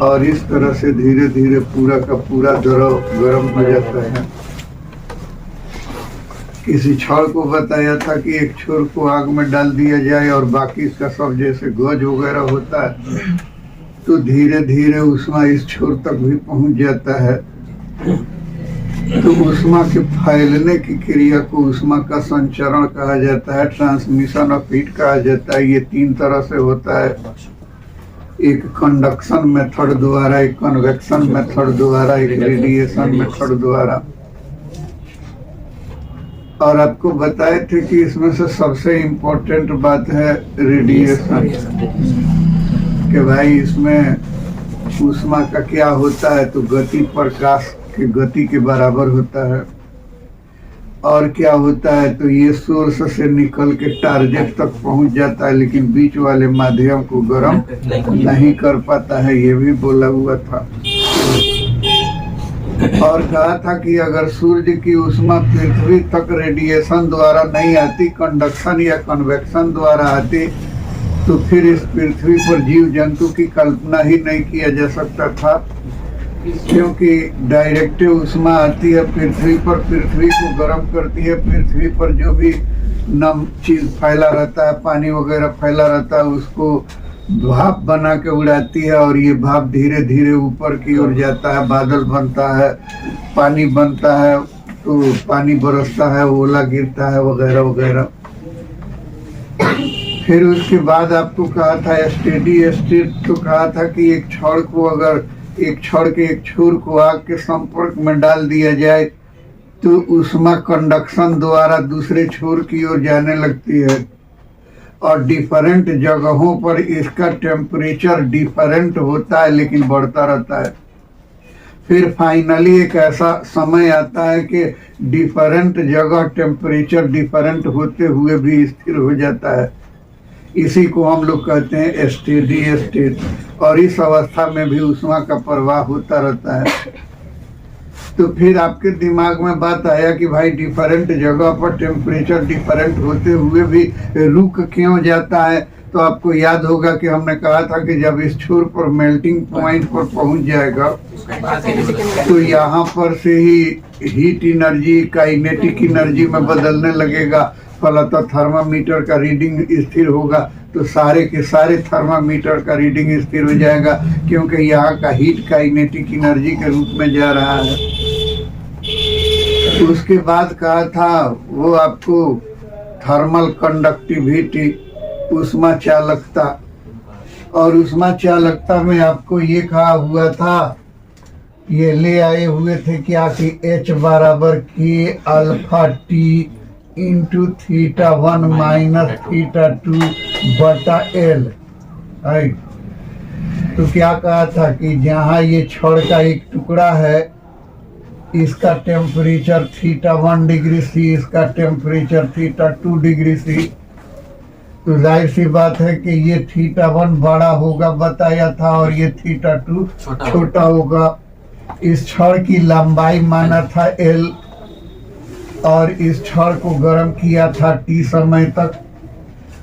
और इस तरह से धीरे धीरे पूरा का पूरा द्रव गर्म हो जाता है। किसी छड़ को बताया था कि एक छोर को आग में डाल दिया जाए और बाकी इसका सब जैसे गज वगैरह होता है तो धीरे धीरे ऊष्मा इस छोर तक भी पहुंच जाता है। तो ऊष्मा के फैलने की क्रिया को ऊष्मा का संचरण कहा जाता है, ट्रांसमिशन ऑफ हीट कहा जाता है। ये 3 तरह से होता है, एक कंडक्शन मेथड द्वारा, एक कन्वेक्शन मेथड द्वारा, एक रेडिएशन मेथड द्वारा। और आपको बताए थे कि इसमें से सबसे इम्पोर्टेंट बात है रेडिएशन, कि भाई इसमें ऊष्मा का क्या होता है, तो गति प्रकाश की गति के बराबर होता है। और क्या होता है, तो ये सोर्स से निकल के टारगेट तक पहुंच जाता है, लेकिन बीच वाले माध्यम को गर्म नहीं कर पाता है, ये भी बोला हुआ था। और कहा था कि अगर सूर्य की ऊष्मा पृथ्वी तक रेडिएशन द्वारा नहीं आती, कंडक्शन या कन्वेक्शन द्वारा आती, तो फिर इस पृथ्वी पर जीव जंतु की कल्पना ही नहीं किया जा सकता था, क्योंकि डायरेक्ट ऊष्मा आती है पृथ्वी पर, पृथ्वी को गर्म करती है, पृथ्वी पर जो भी नम चीज फैला रहता है, पानी वगैरह फैला रहता है, उसको भाप बना के उड़ाती है, और ये भाप धीरे धीरे ऊपर की ओर जाता है, बादल बनता है, पानी बनता है, तो पानी बरसता है, ओला गिरता है, वगैरह वगैरह। फिर उसके बाद आपको कहा था स्टेडी स्टेट, तो कहा था कि एक छड़ को अगर एक छड़ के एक छोर को आग के संपर्क में डाल दिया जाए, तो ऊष्मा कंडक्शन द्वारा दूसरे छोर की ओर जाने लगती है, और डिफरेंट जगहों पर इसका टेम्परेचर डिफरेंट होता है, लेकिन बढ़ता रहता है। फिर फाइनली एक ऐसा समय आता है कि डिफरेंट जगह टेम्परेचर डिफरेंट होते हुए भी स्थिर हो जाता है। इसी को हम लोग कहते हैं स्टेडी स्टेट, और इस अवस्था में भी ऊष्मा का प्रवाह होता रहता है। तो फिर आपके दिमाग में बात आया कि भाई डिफरेंट जगह पर टेम्परेचर डिफरेंट होते हुए भी रुक क्यों जाता है, तो आपको याद होगा कि हमने कहा था कि जब इस छोर पर मेल्टिंग पॉइंट पर पहुंच जाएगा, तो यहाँ पर से ही हीट एनर्जी काइनेटिक एनर्जी में बदलने लगेगा, फलतः थर्मामीटर का रीडिंग स्थिर होगा, तो सारे के सारे थर्मामीटर का रीडिंग स्थिर हो जाएगा, क्योंकि यहाँ का हीट काइनेटिक एनर्जी के रूप में जा रहा है। उसके बाद कहा था वो आपको थर्मल कंडक्टिविटी, ऊष्मा चालकता, और ऊष्मा चालकता में आपको ये कहा हुआ था, ये ले आए हुए थे क्या कि H बराबर के alpha T into theta 1 minus theta 2 बटा L। तो क्या कहा था कि जहाँ ये छड़ का एक टुकड़ा है, इसका टेम्परेचर थीटा 1 डिग्री सी, इसका टेम्परेचर थीटा 2 डिग्री सी, तो जाहिर सी बात है कि ये थीटा 1 बड़ा होगा बताया था, और ये थीटा 2 छोटा होगा। इस छड़ की लंबाई माना था L, और इस छड़ को गर्म किया था T समय तक,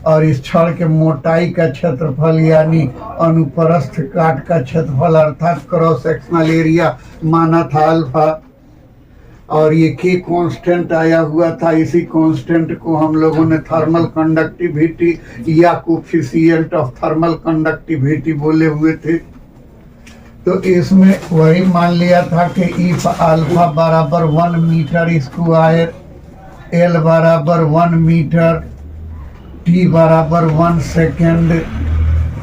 और इस छड़ के मोटाई का क्षेत्रफल यानी अनुप्रस्थ काट का क्षेत्रफल अर्थात क्रॉस सेक्शनल एरिया माना था अल्फा, और ये के कांस्टेंट आया हुआ था। इसी कांस्टेंट को हम लोगों ने थर्मल कंडक्टिविटी या कोफिशिएंट ऑफ थर्मल कंडक्टिविटी बोले हुए थे। तो इसमें वही मान लिया था कि इफ अल्फा बराबर 1 मीटर स्क्वायर, एल बराबर 1 मीटर, टी बराबर 1 second,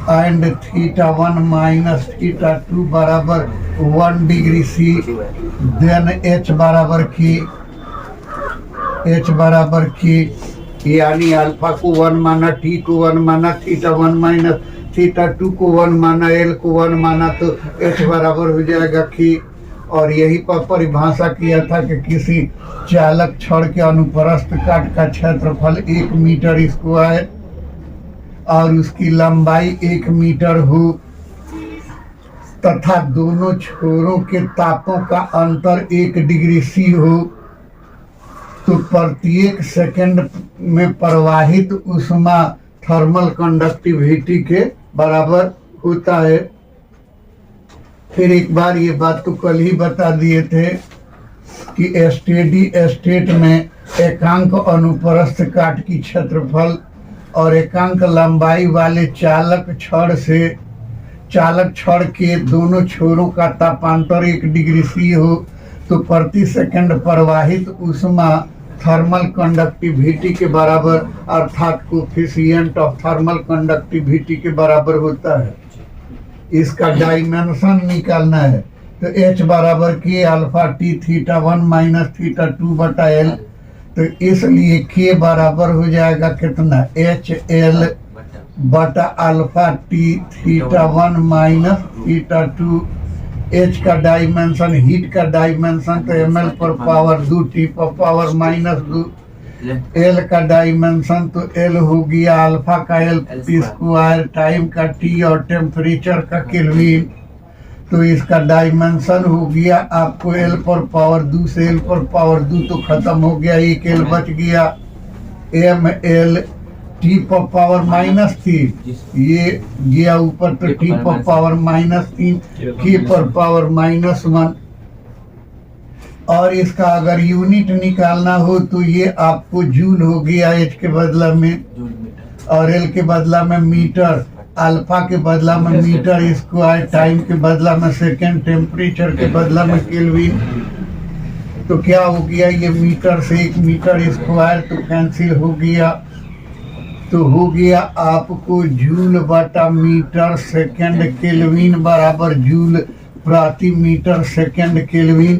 and theta 1 minus theta 2 बराबर 1 डिग्री सी, देन एच बराबर की यानी अल्फा को 1 माना, टी को 1 माना, थीटा 1 माइनस थीटा 2 को 1 माना, एल को 1 माना, तो एच बराबर हो जाएगा की। और यही पर परिभाषा किया था कि किसी चालक छड़ के अनुप्रस्थ काट का क्षेत्रफल 1 मीटर स्क्वायर और उसकी लंबाई 1 मीटर हो, तथा दोनों छोरों के तापों का अंतर 1 डिग्री सी हो, तो प्रत्येक सेकंड में प्रवाहित ऊष्मा थर्मल कंडक्टिविटी के बराबर होता है। फिर एक बार ये बात तो कल ही बता दिए थे कि स्टेडी स्टेट में एकांक अनुप्रस्थ काट की क्षेत्रफल और एकांक लंबाई वाले चालक छड़ के दोनों छोरों का तापांतर 1 डिग्री सी हो, तो प्रति सेकंड प्रवाहित ऊष्मा थर्मल कंडक्टिविटी के बराबर अर्थात कोफिशिएंट ऑफ थर्मल कंडक्टिविटी के बराबर होता है। इसका डायमेंशन निकालना है, तो H बराबर के alpha t theta 1 minus theta 2 बटा L, तो इसलिए के बराबर हो जाएगा कितना, एच एल बटा alpha t theta 1 minus theta 2। H का डायमेंशन, हीट का डायमेंशन तो एम एल पर पावर 2 टी पर पावर माइनस 2। एल का डायमेंशन तो एल हो गया अल्फा का एल पी स्क्वायर, टाइम का टी और टेम्परेचर का केल्विन। तो इसका डायमेंशन हो गया आपको एल पर पावर 2 से एल पर पावर 2 तो खत्म हो गया, एक एल बच गया। एम एल टी पर पावर -3, ये गया ऊपर तो टी पर पावर -3, के पर पावर -1। और इसका अगर यूनिट निकालना हो तो ये आपको जूल हो गया एच के बदला में, और एल के बदला में मीटर, अल्फा के बदला में मीटर स्क्वायर, टाइम के बदला में सेकेंड, टेम्परेचर के बदला में केल्विन। तो क्या हो गया, ये मीटर से 1 मीटर स्क्वायर तो कैंसिल हो गया। तो हो गया आपको जूल बटा मीटर सेकेंड केल्विन बराबर जूल प्रति मीटर सेकेंड केल्विन।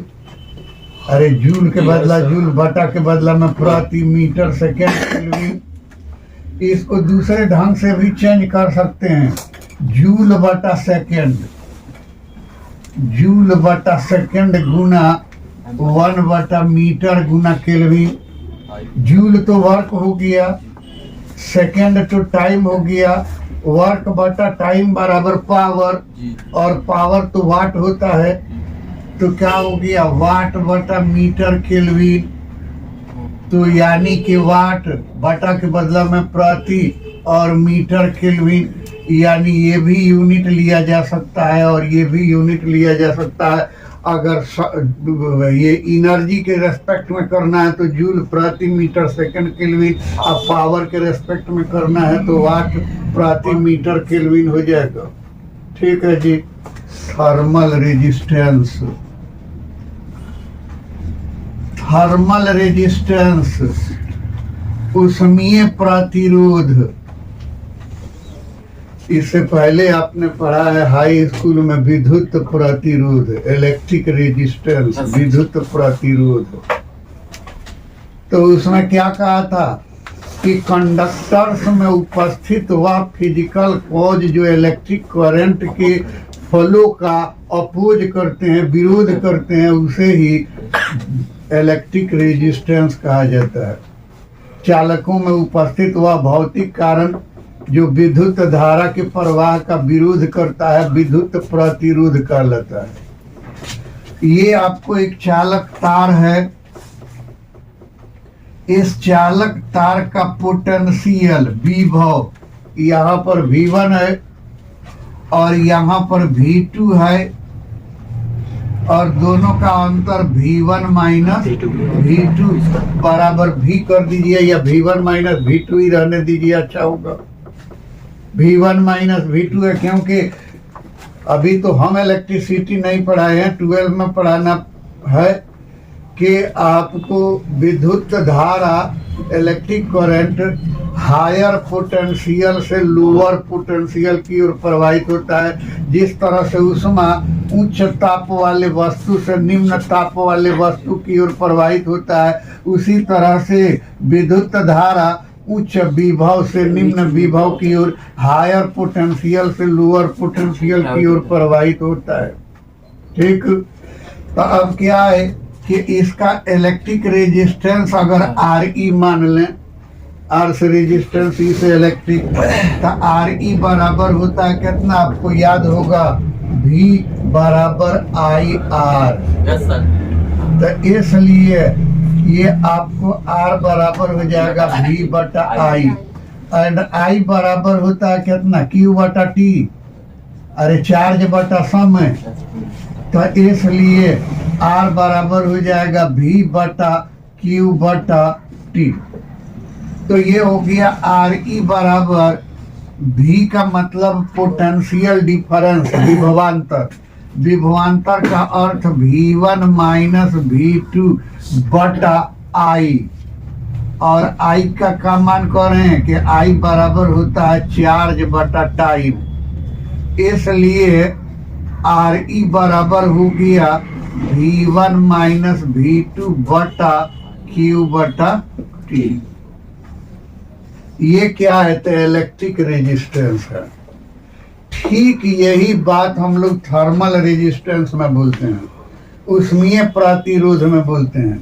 अरे जूल के बदला जूल, बटा के बदला में प्रति मीटर सेकेंड केल्विन। इसको दूसरे ढंग से भी चेंज कर सकते हैं, जूल बटा सेकेंड, जूल बटा सेकेंड गुना 1 बटा मीटर गुना केल्विन। जूल तो वर्क हो गया, सेकेंड तो टाइम हो गया, वर्क बटा टाइम बराबर पावर, और पावर तो वाट होता है। तो क्या हो गया, वाट बटा मीटर केल्विन। तो यानी कि वाट बटा के बदला में प्रति और मीटर केल्विन, यानी ये भी यूनिट लिया जा सकता है और ये भी यूनिट लिया जा सकता है। अगर ये एनर्जी के रेस्पेक्ट में करना है तो जूल प्रति मीटर सेकंड केल्विन, अब पावर के रेस्पेक्ट में करना है तो वाट प्रति मीटर केल्विन हो जाएगा। ठीक है जी। थर्मल रेजिस्टेंस, थर्मल रेजिस्टेंस ऊष्मीय प्रतिरोध। इससे पहले आपने पढ़ा है हाई स्कूल में विद्युत प्रतिरोध, इलेक्ट्रिक रेजिस्टेंस, विद्युत प्रतिरोध। तो उसमें क्या कहा था कि कंडक्टर्स में उपस्थित वह फिजिकल कॉज जो इलेक्ट्रिक करंट के फ्लो का अपोज करते हैं, विरोध करते हैं, उसे ही इलेक्ट्रिक रेजिस्टेंस कहा जाता है। चालकों में उपस्थित वह भौतिक कारण जो विद्युत धारा के प्रवाह का विरोध करता है, विद्युत प्रतिरोध कहलाता है। ये आपको एक चालक तार है, इस चालक तार का पोटेंशियल विभव यहाँ पर V1 है और यहाँ पर V2 है, और दोनों का अंतर V1 माइनस V2 बराबर V कर दीजिए, या V1 माइनस V2 ही रहने दीजिए, अच्छा होगा। V1 माइनस V2 है, क्योंकि अभी तो हम इलेक्ट्रिसिटी नहीं पढ़ाए हैं, 12 में पढ़ाना है कि आपको विद्युत धारा इलेक्ट्रिक करंट हायर पोटेंशियल से लोअर पोटेंशियल की ओर प्रवाहित होता है। जिस तरह से ऊष्मा उच्च ताप वाले वस्तु से निम्न ताप वाले वस्तु की ओर प्रवाहित होता है, उसी तरह से विद्युत धारा उच्च विभव से निम्न विभव की ओर, हायर पोटेंशियल से लोअर पोटेंशियल की ओर प्रवाहित होता है। ठीक। तो अब क्या है कि इसका इलेक्ट्रिक रेजिस्टेंस अगर RE मान लें, R से रेजिस्टेंस, E से इलेक्ट्रिक, तो RE बराबर होता है कितना, आपको याद होगा, V बराबर IR। तो इसलिए ये आपको R बराबर हो जाएगा V बटा I, एंड I बराबर होता है कितना, Q बटा T, अरे चार्ज बटा समय। तो इसलिए R बराबर हो जाएगा V बटा Q बटा T। तो ये हो गया RE बराबर V का मतलब पोटेंशियल डिफरेंस, विभवांतर। विभवांतर का अर्थ V1 माइनस V2 बटा I, और I का मान कर रहे हैं कि I बराबर होता है चार्ज बटा टाइम। इसलिए RE बराबर हो गया V1 माइनस V2 बटा क्यू बटा टी। ये क्या है? तो इलेक्ट्रिक रेजिस्टेंस है। ठीक यही बात हम लोग थर्मल रेजिस्टेंस में बोलते हैं, ऊष्मीय प्रतिरोध में बोलते हैं।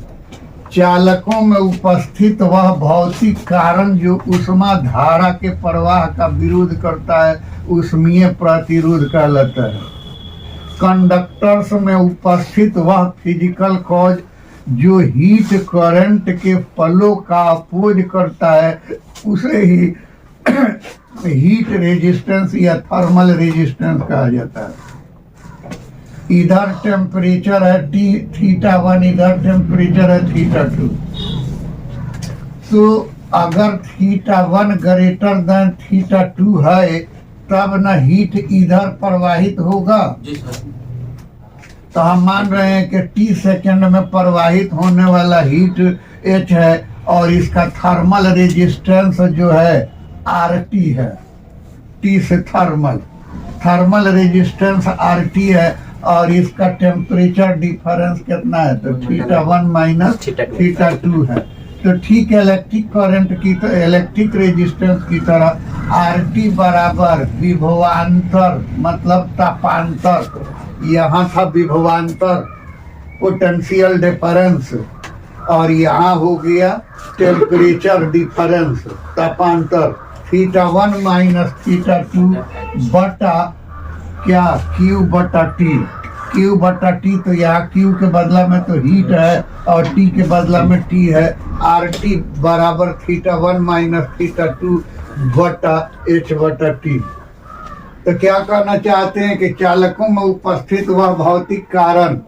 चालकों में उपस्थित वह भौतिक कारण जो ऊष्मा धारा के प्रवाह का विरोध करता है ऊष्मीय प्रतिरोध कहलाता है। कंडक्टर्स में उपस्थित वह फिजिकल कॉज जो हीट करंट के फ्लो का अपोज करता है उसे ही हीट रेजिस्टेंस या थर्मल रेजिस्टेंस कहा जाता है। इधर टेम्परेचर है θ1, इधर टेम्परेचर है θ2। तो अगर θ1 ग्रेटर देन θ2 है तब न हीट इधर प्रवाहित होगा। तो हम मान रहे हैं कि t सेकंड में प्रवाहित होने वाला हीट h है और इसका थर्मल रेजिस्टेंस जो है RT है। T से थर्मल रेजिस्टेंस RT है और इसका टेम्परेचर डिफरेंस कितना है? तो θ1 माइनस θ2 है। तो ठीक इलेक्ट्रिक करंट की तो इलेक्ट्रिक रेजिस्टेंस की तरह RT बराबर विभवांतर मतलब तापांतर। यहाँ था विभवांतर पोटेंशियल डिफरेंस और यहाँ हो गया टेम्परेचर डिफरेंस तापांतर। θ1 माइनस θ2 बटा क्या? Q बटा T। Q बटा T तो यहाँ Q के बदला में तो हीट है और T के बदला में T है। RT बराबर θ1 माइनस θ2 बटा H बटा T। तो क्या कहना चाहते हैं कि चालकों में उपस्थित वह भौतिक कारण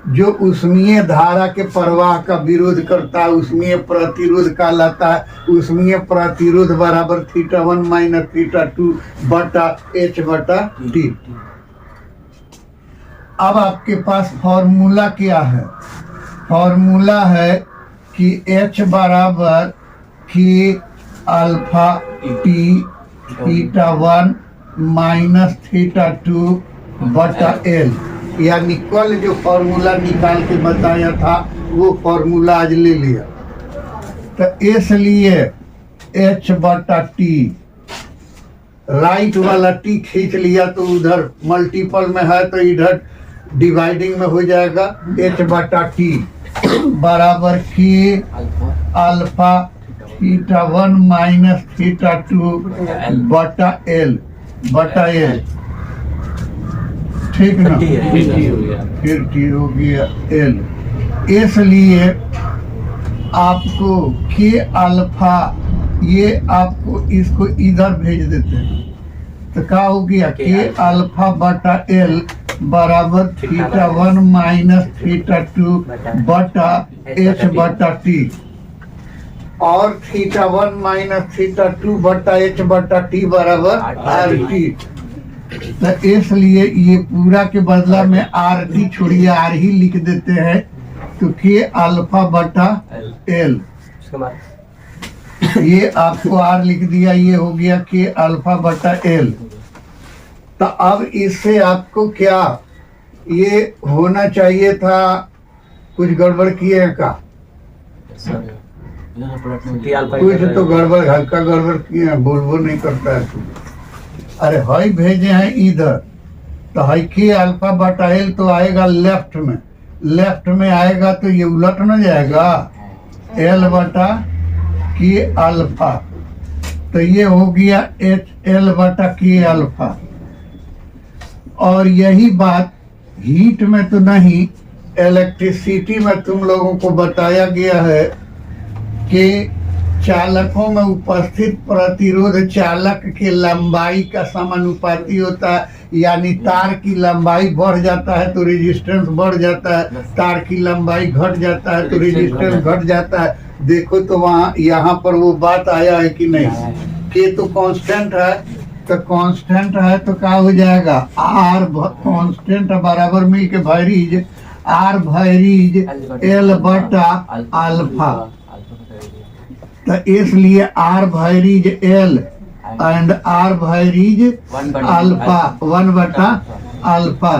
जो ऊष्मीय धारा के प्रवाह का विरोध करता है ऊष्मीय प्रतिरोध कहलाता है। ऊष्मीय प्रतिरोध बराबर θ1 माइनस θ2 बटा H बटा T। अब आपके पास फॉर्मूला क्या है? फॉर्मूला है कि H बराबर K अल्फा T θ1 माइनस θ2 बटा L। यानी कल जो फॉर्मूला निकाल के बताया था वो फॉर्मूला आज ले लिया। तो इसलिए H बटा T राइट वाला T खींच लिया तो उधर मल्टीपल में है तो इधर डिवाइडिंग में हो जाएगा। H बटा T बराबर K अल्फा θ1 माइनस θ2 बटा L बटा L। ठीक ना? फिर T हो गया L। इसलिए आपको K अल्फा ये आपको इसको इधर भेज देते हैं तो क्या हो गया? K अल्फा बटा L बराबर θ1 माइनस θ2 बटा H बटा T और θ1 माइनस θ2 बटा H बटा T बराबर RT। तो इसलिए ये पूरा के बदला में RT छोड़िए R ही लिख देते हैं तो K अल्फा बटा L। ये आपको R लिख दिया, ये हो गया K अल्फा बटा L। तो अब इससे आपको क्या ये होना चाहिए था? कुछ गड़बड़ किए का? कुछ तो गड़बड़ हल्का गड़बड़ किए हैं, बोलबो नहीं करता है तू। अरे हाई भेजे हैं इधर तो हाई K अल्फा बटा L तो आएगा लेफ्ट में आएगा तो ये उलट न जाएगा L बटा K अल्फा। तो ये हो गया L बटा K अल्फा। और यही बात हीट में तो नहीं, इलेक्ट्रिसिटी में तुम लोगों को बताया गया है कि चालकों में उपस्थित प्रतिरोध चालक के लंबाई का समानुपाती होता है। यानी तार की लंबाई बढ़ जाता है तो रेजिस्टेंस बढ़ जाता है, तार की लंबाई घट जाता है तो रेजिस्टेंस घट जाता है। देखो तो वहाँ यहाँ पर वो बात आया है कि नहीं? के तो कांस्टेंट है तो कांस्टेंट है तो क्या हो जाएगा? आर कांस्टेंट बराबर मिल के वैरीज आर वैरीज L बटा अल्फा। तो इसलिए R varies L and R varies alpha 1 बटा अल्फा।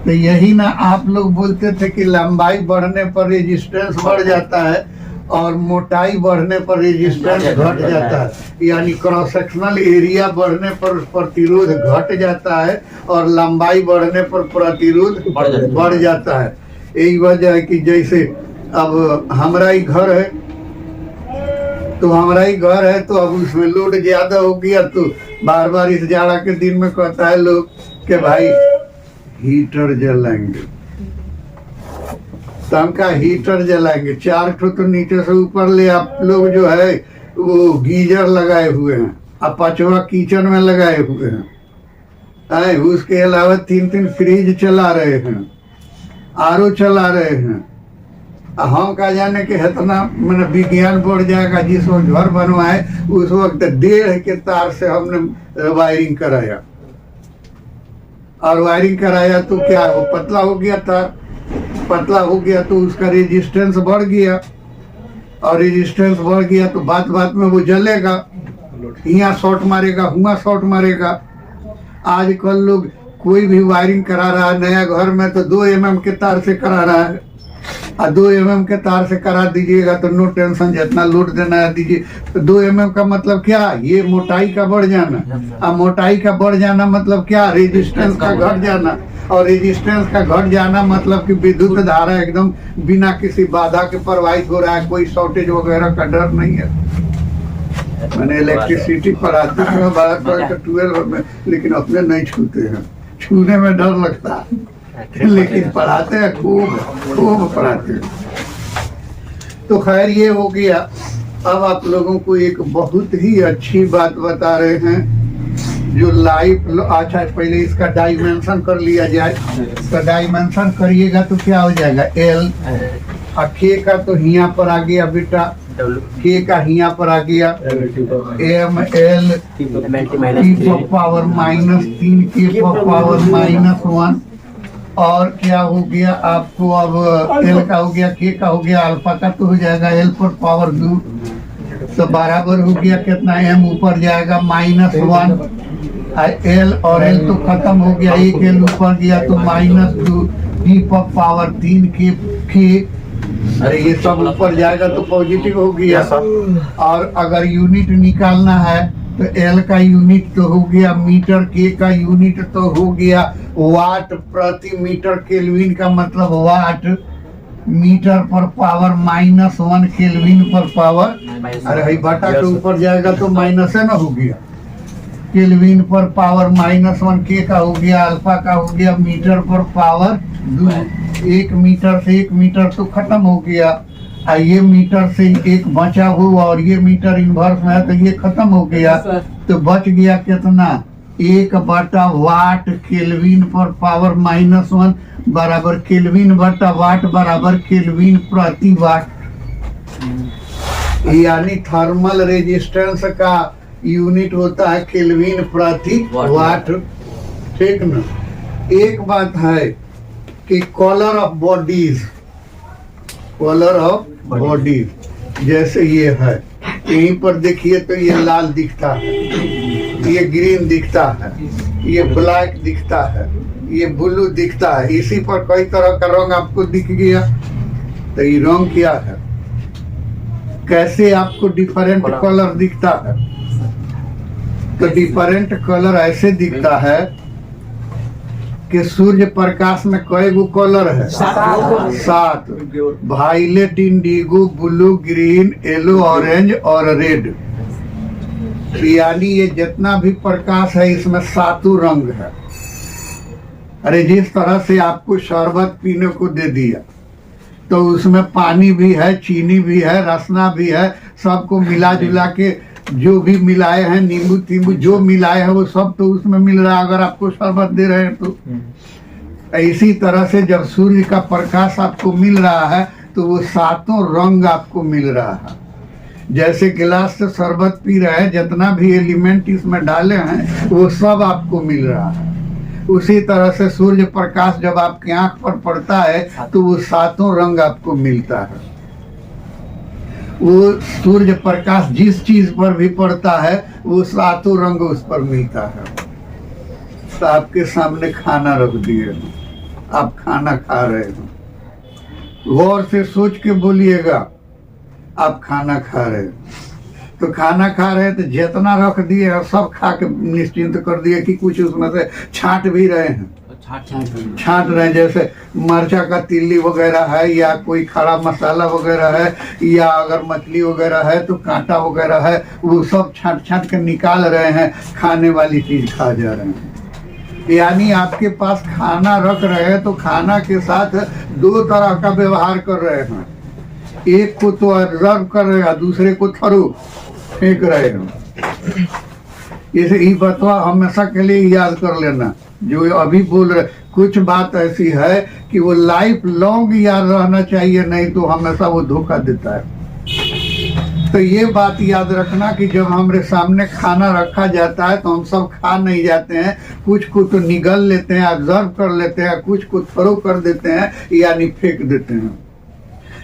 तो यही ना आप लोग बोलते थे कि लंबाई बढ़ने पर रेजिस्टेंस बढ़ जाता है और मोटाई बढ़ने पर रेजिस्टेंस घट जाता है, यानी क्रॉस सेक्शनल एरिया बढ़ने पर प्रतिरोध घट जाता है और लंबाई बढ़ने पर प्रतिरोध बढ़ जाता है। यही वजह है कि जैसे अब हमारा ही घर है, तो हमारा ही घर है तो अब उसमें लोड ज्यादा हो गया, तो बार बार इस जाड़ा के दिन में कहता है लोग कि भाई हीटर जलाएंगे, तो हम का हीटर जलाएंगे। 4 ठो तो नीचे से ऊपर ले आप लोग जो है वो गीजर लगाए हुए हैं, अब 5वां किचन में लगाए हुए हैं, उसके अलावा 3 फ्रिज चला रहे हैं, आरओ चला रहे हैं। हम का जाने के इतना मैंने विज्ञान बढ़ जाएगा। जिस वक्त घर बनवाए उस वक्त 1.5 के तार से हमने वायरिंग कराया, और वायरिंग कराया तो क्या वो पतला हो गया, तार पतला हो गया तो उसका रेजिस्टेंस बढ़ गया, और रेजिस्टेंस बढ़ गया तो बात बात में वो जलेगा, यहाँ शॉर्ट मारेगा, हुआ शॉर्ट मारेगा। आजकल लोग कोई भी वायरिंग करा रहा है नया घर में तो 2 mm के तार से करा रहा है, और 2 mm के तार से करा दीजिएगा तो नो टेंशन, जितना लोड देना है दीजिए। तो 2 mm का मतलब क्या, ये मोटाई का बढ़ जाना, और मोटाई का बढ़ जाना मतलब क्या, रेजिस्टेंस का घट जाना, और रेजिस्टेंस का घट जाना मतलब कि विद्युत धारा एकदम बिना किसी बाधा के प्रवाहित हो रहा है, कोई शॉर्टेज वगैरह का डर नहीं है। मैंने इलेक्ट्रिसिटी पढ़ाते हैं 12 में, लेकिन अपने नहीं छूते हैं, छूने में डर लगता है, लेकिन पढ़ाते हैं, खूब पढ़ाते हैं। तो खैर ये हो गया। अब आप लोगों को एक बहुत ही अच्छी बात बता रहे हैं जो लाइव। अच्छा पहले इसका डायमेंशन कर लिया जाए, तो डायमेंशन करिएगा तो क्या हो जाएगा, एल, और के का तो यहाँ पर आ गया बेटा, के का यहाँ पर आ गया एम एल टी पावर -3 के पावर -1, और क्या हो गया आपको, अब एल का हो गया, के का हो गया, अल्फा का तो हो जाएगा एल पर पावर 2, तो बराबर हो गया कितना, एम ऊपर जाएगा -1, एल और एल तो खत्म हो गया, एक एल ऊपर गया तो -2 टी पर पावर 3 के, अरे ये सब ऊपर जाएगा तो पॉजिटिव हो गया। और अगर यूनिट निकालना है तो एल का यूनिट तो हो गया मीटर, के का यूनिट तो हो गया वाट प्रति मीटर, केल्विन का मतलब वाट, मीटर पर पावर -1 केल्विन पर पावर, अरे बटा के ऊपर जाएगा तो माइनस है ना, हो गया केल्विन पर पावर -1, के का हो गया, अल्फा का हो गया मीटर पर पावर 2, 1 मीटर से 1 मीटर तो खत्म हो गया, ये मीटर से 1 बचा हुआ, और ये मीटर इनवर्स में है तो ये खत्म हो गया, तो बच गया कितना, 1/वाट केल्विन पर पावर -1 बराबर केल्विन बटा वाट बराबर केल्विन प्रति वाट। यानी थर्मल रेजिस्टेंस का यूनिट होता है केल्विन प्रति वाट, ठीक ना। एक बात है कि colour of bodies, colour of bodies जैसे ये है, यहीं पर देखिए तो ये लाल दिखता है, ये ग्रीन दिखता है, ये ब्लैक दिखता है, ये ब्लू दिखता है, इसी पर कई तरह का रंग आपको दिख गया। तो ये रंग क्या है, कैसे आपको डिफरेंट कलर दिखता है, तो डिफरेंट कलर ऐसे दिखता है कि सूर्य प्रकाश में कई गो कलर है, 7, violet, indigo, blue, green, yellow, orange और रेड। यानी ये जितना भी प्रकाश है इसमें 7 रंग है। अरे जिस तरह से आपको शरबत पीने को दे दिया तो उसमें पानी भी है, चीनी भी है, रसना भी है, सबको मिला जुला के जो भी मिलाए हैं, नींबू तींबू जो मिलाए हैं वो सब तो उसमें मिल रहा है, अगर आपको शरबत दे रहे हैं तो। इसी तरह से जब सूर्य का प्रकाश आपको मिल रहा है तो वो 7 रंग आपको मिल रहा है। जैसे गिलास से शरबत पी रहे हैं, जितना भी एलिमेंट इसमें डाले हैं वो सब आपको मिल रहा है। उसी तरह से सूर्य प्रकाश जब आपकी आंख पर पड़ता है तो वो 7 रंग आपको मिलता है। वो सूर्य प्रकाश जिस चीज पर भी पड़ता है वो 7 रंग उस पर मिलता है। तो आपके सामने खाना रख दिए, आप खाना खा रहे हो, गौर से सोच के बोलिएगा, आप खाना खा रहे हैं, तो खाना खा रहे हैं तो जितना रख दिए और सब खा के निश्चिंत कर दिए कि कुछ उसमें से छांट भी रहे हैं, छांट रहे हैं, जैसे मरचा का तिल्ली वगैरह है या कोई खड़ा मसाला वगैरह है या अगर मछली वगैरह है तो कांटा वगैरह है, वो सब छांट छांट के निकाल रहे हैं, खाने वाली चीज खा जा रहे हैं। यानी आपके पास खाना रख रहे हैं तो खाना के साथ दो तरह का व्यवहार कर रहे हैं, एक को तो ऑब्जर्व कर रहे हैं, दूसरे को थरू फेंक रहे हैं। इसे ये बतवा हमेशा के लिए याद कर लेना, जो अभी बोल रहे कुछ बात ऐसी है कि वो लाइफ लॉन्ग याद रहना चाहिए, नहीं तो हमेशा वो धोखा देता है। तो ये बात याद रखना कि जब हमारे सामने खाना रखा जाता है तो हम सब खा नहीं जाते हैं, कुछ को तो निगल लेते हैं, ऑब्जर्व कर लेते हैं, कुछ को थ्रो कर देते हैं यानी फेंक देते हैं।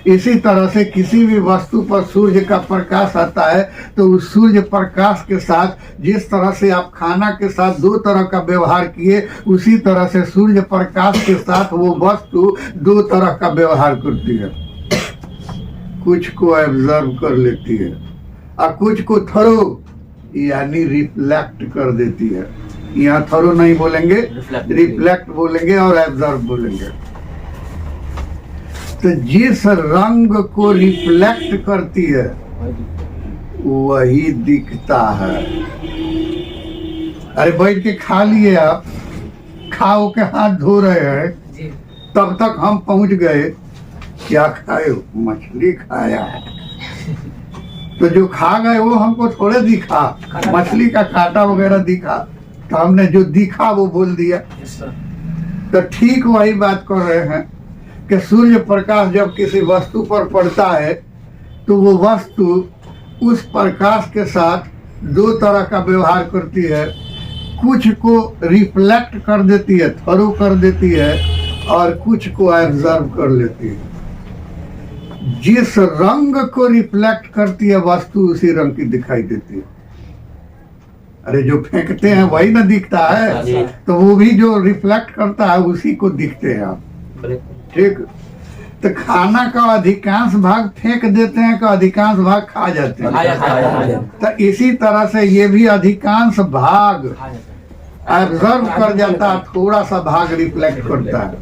इसी तरह से किसी भी वस्तु पर सूर्य का प्रकाश आता है तो उस सूर्य प्रकाश के साथ जिस तरह से आप खाना के साथ दो तरह का व्यवहार किए, उसी तरह से सूर्य प्रकाश के साथ वो वस्तु दो तरह का व्यवहार करती है, कुछ को ऑब्जर्व कर लेती है और कुछ को थरो यानी रिफ्लेक्ट कर देती है। यहाँ थरो नहीं बोलेंगे, रिफ्लेक्ट बोलेंगे और ऑब्जर्व बोलेंगे। तो जिस रंग को रिफ्लेक्ट करती है वही दिखता है। अरे बैठ के खा लिए आप, खाओ के हाथ धो रहे हैं, तब तक हम पहुंच गए, क्या खाए? मछली खाया। तो जो खा गए वो हमको थोड़े दिखा, मछली का कांटा वगैरह दिखा, तो हमने जो दिखा वो बोल दिया। तो ठीक वही बात कर रहे हैं कि सूर्य प्रकाश जब किसी वस्तु पर पड़ता है तो वो वस्तु उस प्रकाश के साथ दो तरह का व्यवहार करती है, कुछ को रिफ्लेक्ट कर देती है, थ्रो कर देती है, और कुछ को ऑब्जर्व कर लेती है। जिस रंग को रिफ्लेक्ट करती है वस्तु उसी रंग की दिखाई देती है। अरे जो फेंकते हैं वही ना दिखता है, तो वो भी जो रिफ्लेक्ट करता है उसी को दिखते हैं आप। ठीक, तो खाना का अधिकांश भाग फेंक देते हैं का अधिकांश भाग खा जाते हैं। तो इसी तरह से ये भी अधिकांश भाग ऑब्जर्व कर जाता है, थोड़ा सा भाग रिफ्लेक्ट करता है।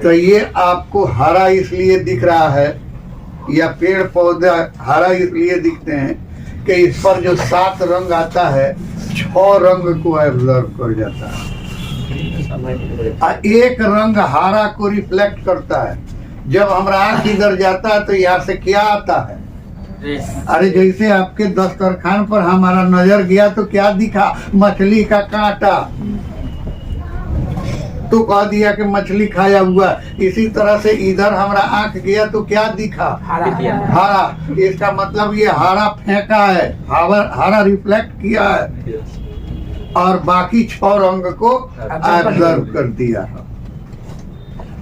तो ये आपको हरा इसलिए दिख रहा है या पेड़ पौधे हरा इसलिए दिखते हैं कि इस पर जो 7 रंग आता है 6 रंग को ऑब्जर्व कर जाता है, एक रंग हरा को रिफ्लेक्ट करता है। जब हमारा आंख इधर जाता है तो यहाँ से क्या आता है? अरे जैसे आपके दस्तरखान पर हमारा नजर गया तो क्या दिखा? मछली का कांटा, तो कह दिया कि मछली खाया हुआ। इसी तरह से इधर हमारा आंख गया तो क्या दिखा? हरा। इसका मतलब ये हरा फेंका है, हरा रिफ्लेक्ट किया है और बाकी 6 रंग को ऑब्जर्व कर दिया।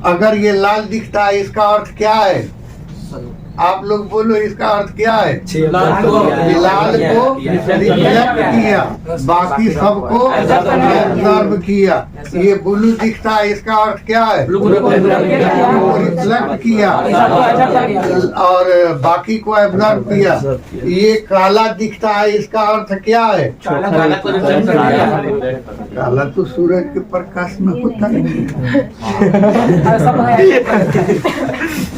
अगर ये लाल दिखता है इसका अर्थ क्या है? आप लोग बोलो इसका अर्थ क्या है? लाल को रिफ्लेक्ट किया, बाकी सबको ऑब्जर्व किया। ये ब्लू दिखता है इसका अर्थ क्या है? रिफ्लेक्ट किया और बाकी को ऑब्जर्व किया। ये काला दिखता है इसका अर्थ क्या है? काला तो सूरज के प्रकाश में होता नहीं।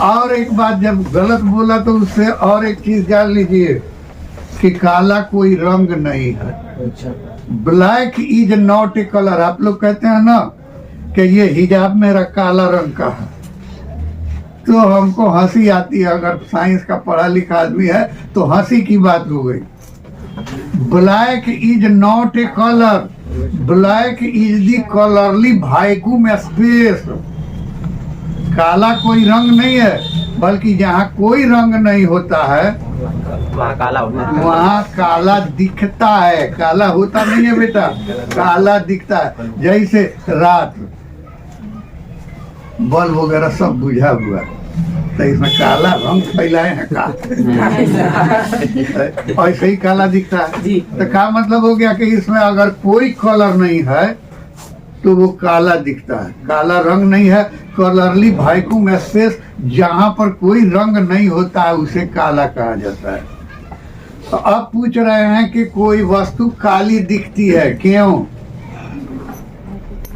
और एक बात, जब गलत बोला तो उससे और एक चीज जान लीजिए कि काला कोई रंग नहीं है। Black is not a colour. आप लोग कहते हैं ना कि ये हिजाब मेरा काला रंग का है, तो हमको हंसी आती है। अगर साइंस का पढ़ा लिखा आदमी है तो हंसी की बात हो गई। Black is not a colour, black is the colourless vacuum space. काला कोई रंग नहीं है, बल्कि जहाँ कोई रंग नहीं होता है वहाँ काला दिखता है। काला होता नहीं है बेटा, काला दिखता है। जैसे रात बल्ब वगैरह सब बुझा हुआ है तो इसमें काला रंग फैलाए हैं का ऐसे ही काला दिखता है। तो क्या मतलब हो गया कि इसमें अगर कोई कलर नहीं है तो वो काला दिखता है। काला रंग नहीं है, कलरली वैक्यूम स्पेस, जहां पर कोई रंग नहीं होता है उसे काला कहा जाता है। तो अब पूछ रहे हैं कि कोई वस्तु काली दिखती है, क्यों?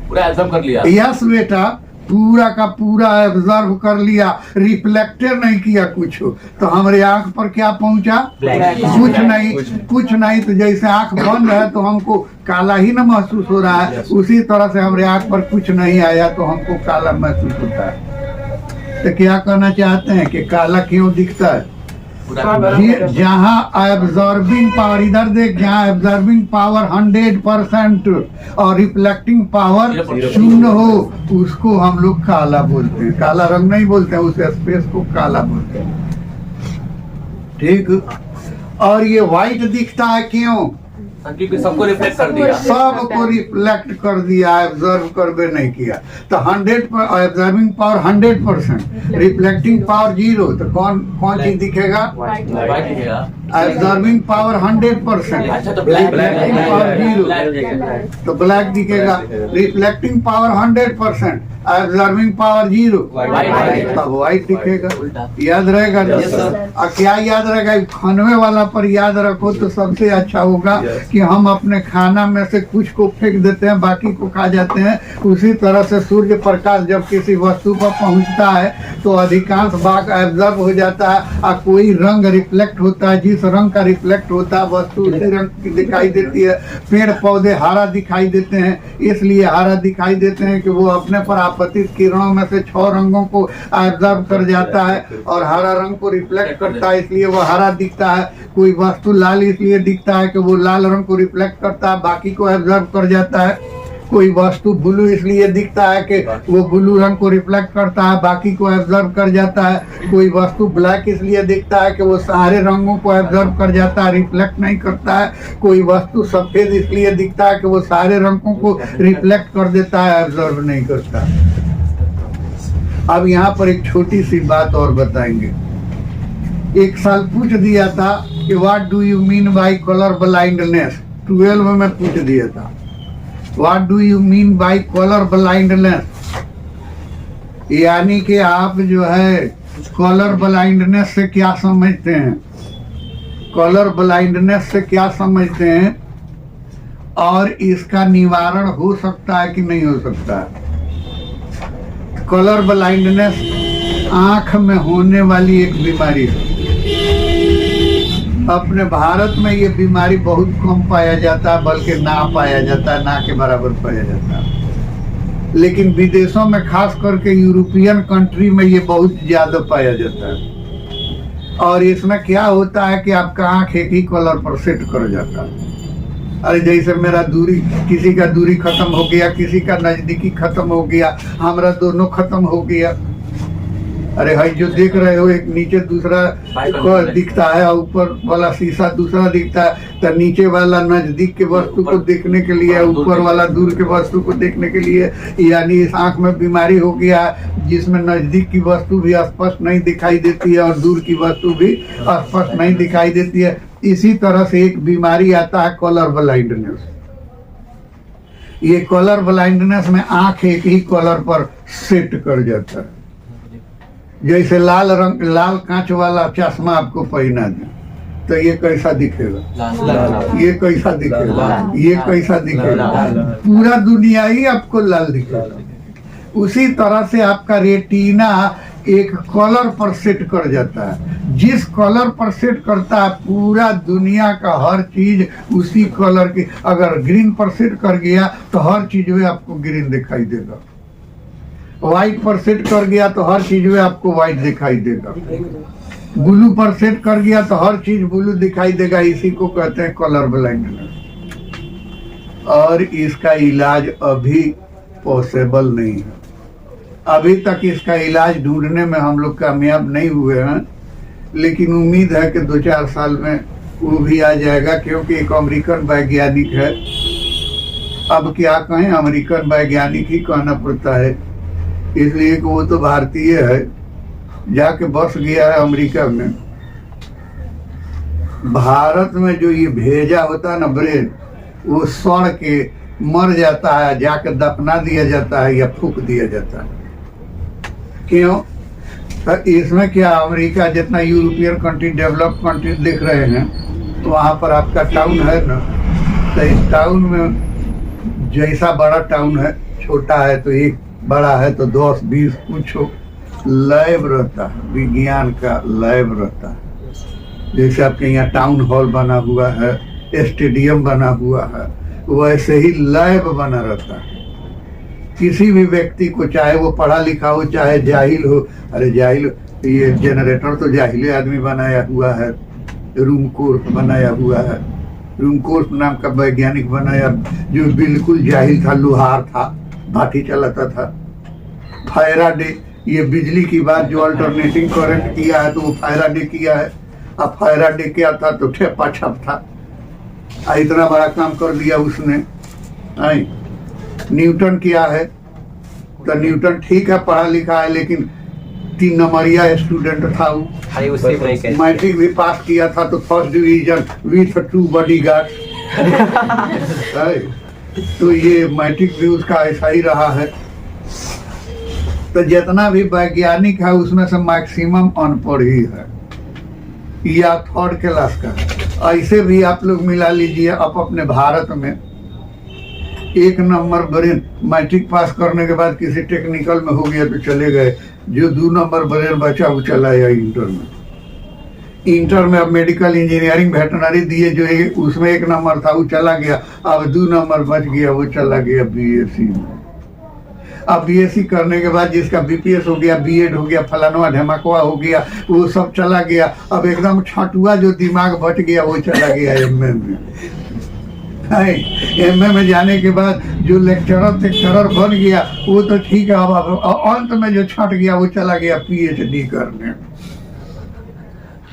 पूरा एब्जॉर्ब कर लिया। यस बेटा, पूरा का पूरा एब्जॉर्व कर लिया, रिफ्लेक्टेड नहीं किया कुछ, तो हमारे आंख पर क्या पहुंचा? कुछ नहीं। तो जैसे आंख बंद है तो हमको काला ही ना महसूस हो रहा है, उसी तरह से हमारे आंख पर कुछ नहीं आया तो हमको काला महसूस होता है। तो क्या कहना चाहते हैं कि काला क्यों दिखता है? जहाँ एब्जॉर्बिंग पावर, इधर देख, जहाँ एब्जॉर्बिंग पावर 100% और रिफ्लेक्टिंग पावर 0 हो उसको हम लोग काला बोलते हैं। काला रंग नहीं बोलते हैं, उस स्पेस को काला बोलते हैं। ठीक। और ये व्हाइट दिखता है क्यों? क्योंकि सबको रिफ्लेक्ट कर दिया। सबको रिफ्लेक्ट कर दिया, एब्जॉर्व कर भी नहीं किया। तो 100 पर एब्जॉर्बिंग पावर 100%, रिफ्लेक्टिंग पावर 0, तो कौन चीज दिखेगा? व्हाइट दिखेगा। एब्जॉर्बिंग पावर 100%, अच्छा, तो ब्लैक रिफ्लेक्टिंग पावर 0, तो ब्लैक दिखेगा। रिफ्लेक्टिंग पावर 100%, एब्जॉर्बिंग पावर 0, तब व्हाइट दिखेगा। याद रहेगा? और क्या याद रहेगा? खानवे वाला पर याद रखो तो सबसे अच्छा होगा कि हम अपने खाना में से कुछ को फेंक देते हैं, बाकी को खा जाते हैं। उसी तरह से सूर्य प्रकाश जब किसी वस्तु पर पहुंचता है तो अधिकांश भाग एब्जॉर्ब हो जाता है और कोई रंग रिफ्लेक्ट होता है। जिस रंग का रिफ्लेक्ट होता है वस्तु उसी रंग की दिखाई देती है। पेड़ पौधे हरा दिखाई देते हैं, इसलिए हरा दिखाई देते हैं कि वो अपने पर आपतित किरणों में से 6 रंगों को एब्जॉर्ब कर जाता है और हरा रंग को रिफ्लेक्ट करता है, इसलिए वो हरा दिखता है। कोई वस्तु लाल इसलिए दिखता है कि वो लाल रंग को रिफ्लेक्ट करता है, बाकी को एब्जॉर्ब कर जाता है। कोई वस्तु ब्लू इसलिए दिखता है कि वो ब्लू रंग को रिफ्लेक्ट करता है, बाकी को एब्जॉर्ब कर जाता है। कोई वस्तु ब्लैक इसलिए दिखता है कि वो सारे रंगों को एब्जॉर्ब कर जाता है, रिफ्लेक्ट नहीं करता है। कोई वस्तु सफेद इसलिए दिखता है कि वो सारे रंगों को रिफ्लेक्ट कर देता है, एब्जॉर्ब नहीं करता। अब यहाँ पर एक छोटी सी बात और बताएंगे। एक साल पूछ दिया था कि what do you mean by colour blindness, 12 में पूछ दिया था। What do you mean by colour blindness, यानी कि आप जो है कलर ब्लाइंडनेस से क्या समझते हैं? कलर ब्लाइंडनेस से क्या समझते हैं और इसका निवारण हो सकता है कि नहीं हो सकता है? कलर ब्लाइंडनेस आंख में होने वाली एक बीमारी है। अपने भारत में ये बीमारी बहुत कम पाया जाता है, बल्कि ना पाया जाता है, ना के बराबर पाया जाता है। लेकिन विदेशों में खास करके यूरोपियन कंट्री में ये बहुत ज्यादा पाया जाता है। और इसमें क्या होता है कि आपका आंख एक ही कलर पर सेट कर जाता है। अरे जैसे मेरा दूरी, किसी का दूरी खत्म हो गया, किसी का नजदीकी खत्म हो गया, हमारा दोनों खत्म हो गया। अरे भाई जो देख रहे हो, एक नीचे दूसरा दिखता है और ऊपर वाला शीशा दूसरा दिखता है। तो नीचे वाला नजदीक के वस्तु को देखने के लिए, ऊपर वाला दूर के वस्तु को देखने के लिए, यानी इस आंख में बीमारी हो गया जिसमें नजदीक की वस्तु भी स्पष्ट नहीं दिखाई देती है और दूर की वस्तु भी स्पष्ट नहीं दिखाई देती है। इसी तरह से एक बीमारी आता है कलर ब्लाइंडनेस। ये कलर ब्लाइंडनेस में आंख एक ही कलर पर सेट कर जाता है। जैसे लाल रंग, लाल कांच वाला चश्मा आपको पहना दे तो ये कैसा दिखेगा? ये कैसा दिखेगा? ये कैसा दिखेगा? पूरा दुनिया ही आपको लाल दिखेगा। उसी तरह से आपका रेटिना एक कलर पर सेट कर जाता है। जिस कलर पर सेट करता है पूरा दुनिया का हर चीज उसी कलर की। अगर ग्रीन पर सेट कर गया तो हर चीज में आपको ग्रीन दिखाई देगा। व्हाइट पर सेट कर गया तो हर चीज में आपको व्हाइट दिखाई देगा। ब्लू पर सेट कर गया तो हर चीज ब्लू दिखाई देगा। इसी को कहते हैं कलर ब्लाइंडनेस। और इसका इलाज अभी पॉसिबल नहीं है। अभी तक इसका इलाज ढूंढने में हम लोग कामयाब नहीं हुए हैं, लेकिन उम्मीद है कि 2-4 साल में वो भी आ जाएगा, क्योंकि एक अमेरिकन वैज्ञानिक है। अब क्या कहें, अमेरिकन वैज्ञानिक ही कहना पड़ता है, इसलिए कि वो तो भारतीय है, जाके बस गया है अमेरिका में। भारत में जो ये भेजा होता है ना ब्रेन, वो सड़ के मर जाता है, जाकर दफना दिया जाता है या फूक दिया जाता है। क्यों? तो इसमें क्या, अमेरिका जितना यूरोपियन कंट्री, डेवलप कंट्री देख रहे हैं, तो वहाँ पर आपका टाउन है ना, तो इस टाउन में जैसा बड़ा टाउन है, छोटा है तो एक, बड़ा है तो 10 20 कुछ लैब रहता है, विज्ञान का लैब रहता है। जैसे आपके यहाँ टाउन हॉल बना हुआ है, स्टेडियम बना हुआ है, वैसे ही लैब बना रहता है। किसी भी व्यक्ति को, चाहे वो पढ़ा लिखा हो चाहे जाहिल हो, अरे जाहिल, ये जनरेटर तो जाहिले आदमी बनाया हुआ है, रूम कोर्स बनाया हुआ है, रूम कोर्स नाम का वैज्ञानिक बनाया, जो बिल्कुल जाहिल था, लोहार था, भाटी चलाता था। फैराडे, ये बिजली की बात जो अल्टरनेटिंग करंट किया है तो वो फैराडे किया है। अब फैराडे क्या था तो ठेपा छप था, इतना बड़ा काम कर दिया उसने। न्यूटन क्या है, तो न्यूटन ठीक है पढ़ा लिखा है, लेकिन 3 नंबरिया स्टूडेंट था वो। मैट्रिक भी पास किया था तो फर्स्ट डिवीजन विथ 2 बॉडीगार्ड। तो ये मैट्रिक भी उसका ऐसा ही रहा है। तो जितना भी वैज्ञानिक है उसमें से मैक्सिमम अनपढ़ ही है या थर्ड क्लास का है। ऐसे भी आप लोग मिला लीजिए, अब अपने भारत में 1 नंबर ब्रेन मैट्रिक पास करने के बाद किसी टेक्निकल में हो गया तो चले गए, जो 2 नंबर ब्रेन बचा वो चला गया इंटर में। इंटर में अब मेडिकल इंजीनियरिंग वेटरनरी दिए, जो उसमें 1 नंबर था वो चला गया, अब 2 नंबर बच गया, वो चला गया बीएससी में। अब बीएससी करने के बाद जिसका बीपीएस हो गया, बीएड हो गया, फलानवा ढेमकवा हो गया, वो सब चला गया। अब एकदम छठुआ जो दिमाग बच गया वो चला गया एमए में। एमए में जाने के बाद जो लेक्चरर बन गया वो तो ठीक है, अब अंत में जो छट गया वो चला गया पीएचडी करने।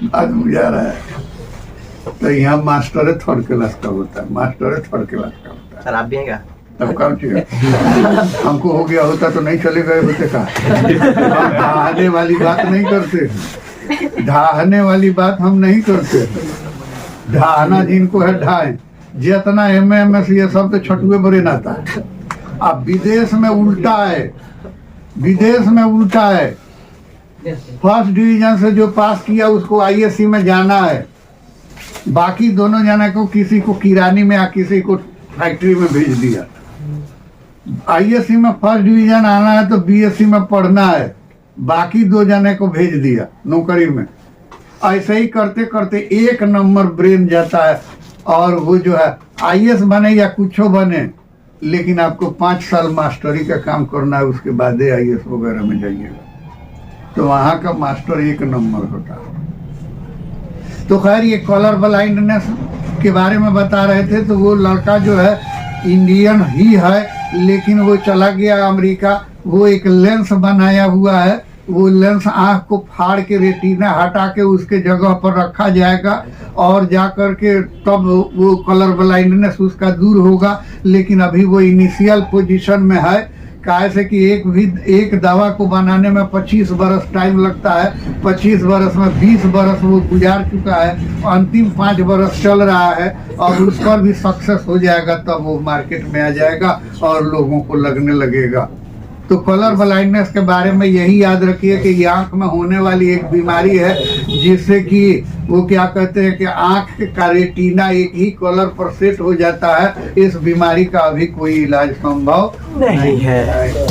बात बुझा रहा है। तो यहाँ मास्टर 3rd क्लास का होता है, मास्टर 3rd क्लास का होता है। सर आप भी हैं क्या? तब काम चाहिए हमको हो गया होता तो नहीं चले गए होते का। हम ढाहने वाली बात नहीं करते, ढाहने वाली बात हम नहीं करते। ढाहना जिनको है ढाए, जितना एमएस ये सब तो छठुए बड़े आता है। अब विदेश में उल्टा है, विदेश में उल्टा है। फर्स्ट डिवीजन से जो पास किया उसको आईएससी में जाना है, बाकी दोनों जाने को किसी को किरानी में या किसी को फैक्ट्री में भेज दिया। आईएससी में फर्स्ट डिवीजन आना है तो बीएससी में पढ़ना है, बाकी 2 जने को भेज दिया नौकरी में। ऐसे ही करते करते 1 नंबर ब्रेन जाता है, और वो जो है आईएएस बने या कुछ बने, लेकिन आपको 5 साल मास्टरी का काम करना है, उसके बाद आईएएस वगैरह में जाइएगा। तो वहाँ का मास्टर 1 नंबर होता है। तो खैर ये कलर ब्लाइंडनेस के बारे में बता रहे थे, तो वो लड़का जो है इंडियन ही है, लेकिन वो चला गया अमेरिका। वो एक लेंस बनाया हुआ है, वो लेंस आँख को फाड़ के रेटिना हटा के उसके जगह पर रखा जाएगा, और जा कर के तब वो कलर ब्लाइंडनेस उसका दूर होगा। लेकिन अभी वो इनिशियल पोजीशन में है, कैसे कि एक दवा को बनाने में 25 बरस टाइम लगता है। 25 बरस में 20 बरस वो गुजार चुका है, अंतिम 5 बरस चल रहा है, और उस पर भी सक्सेस हो जाएगा तब वो मार्केट में आ जाएगा और लोगों को लगने लगेगा। तो कलर ब्लाइंडनेस के बारे में यही याद रखिए कि ये आँख में होने वाली एक बीमारी है, जिससे कि वो क्या कहते हैं कि आँख का रेटिना एक ही कलर पर सेट हो जाता है। इस बीमारी का अभी कोई इलाज संभव नहीं है।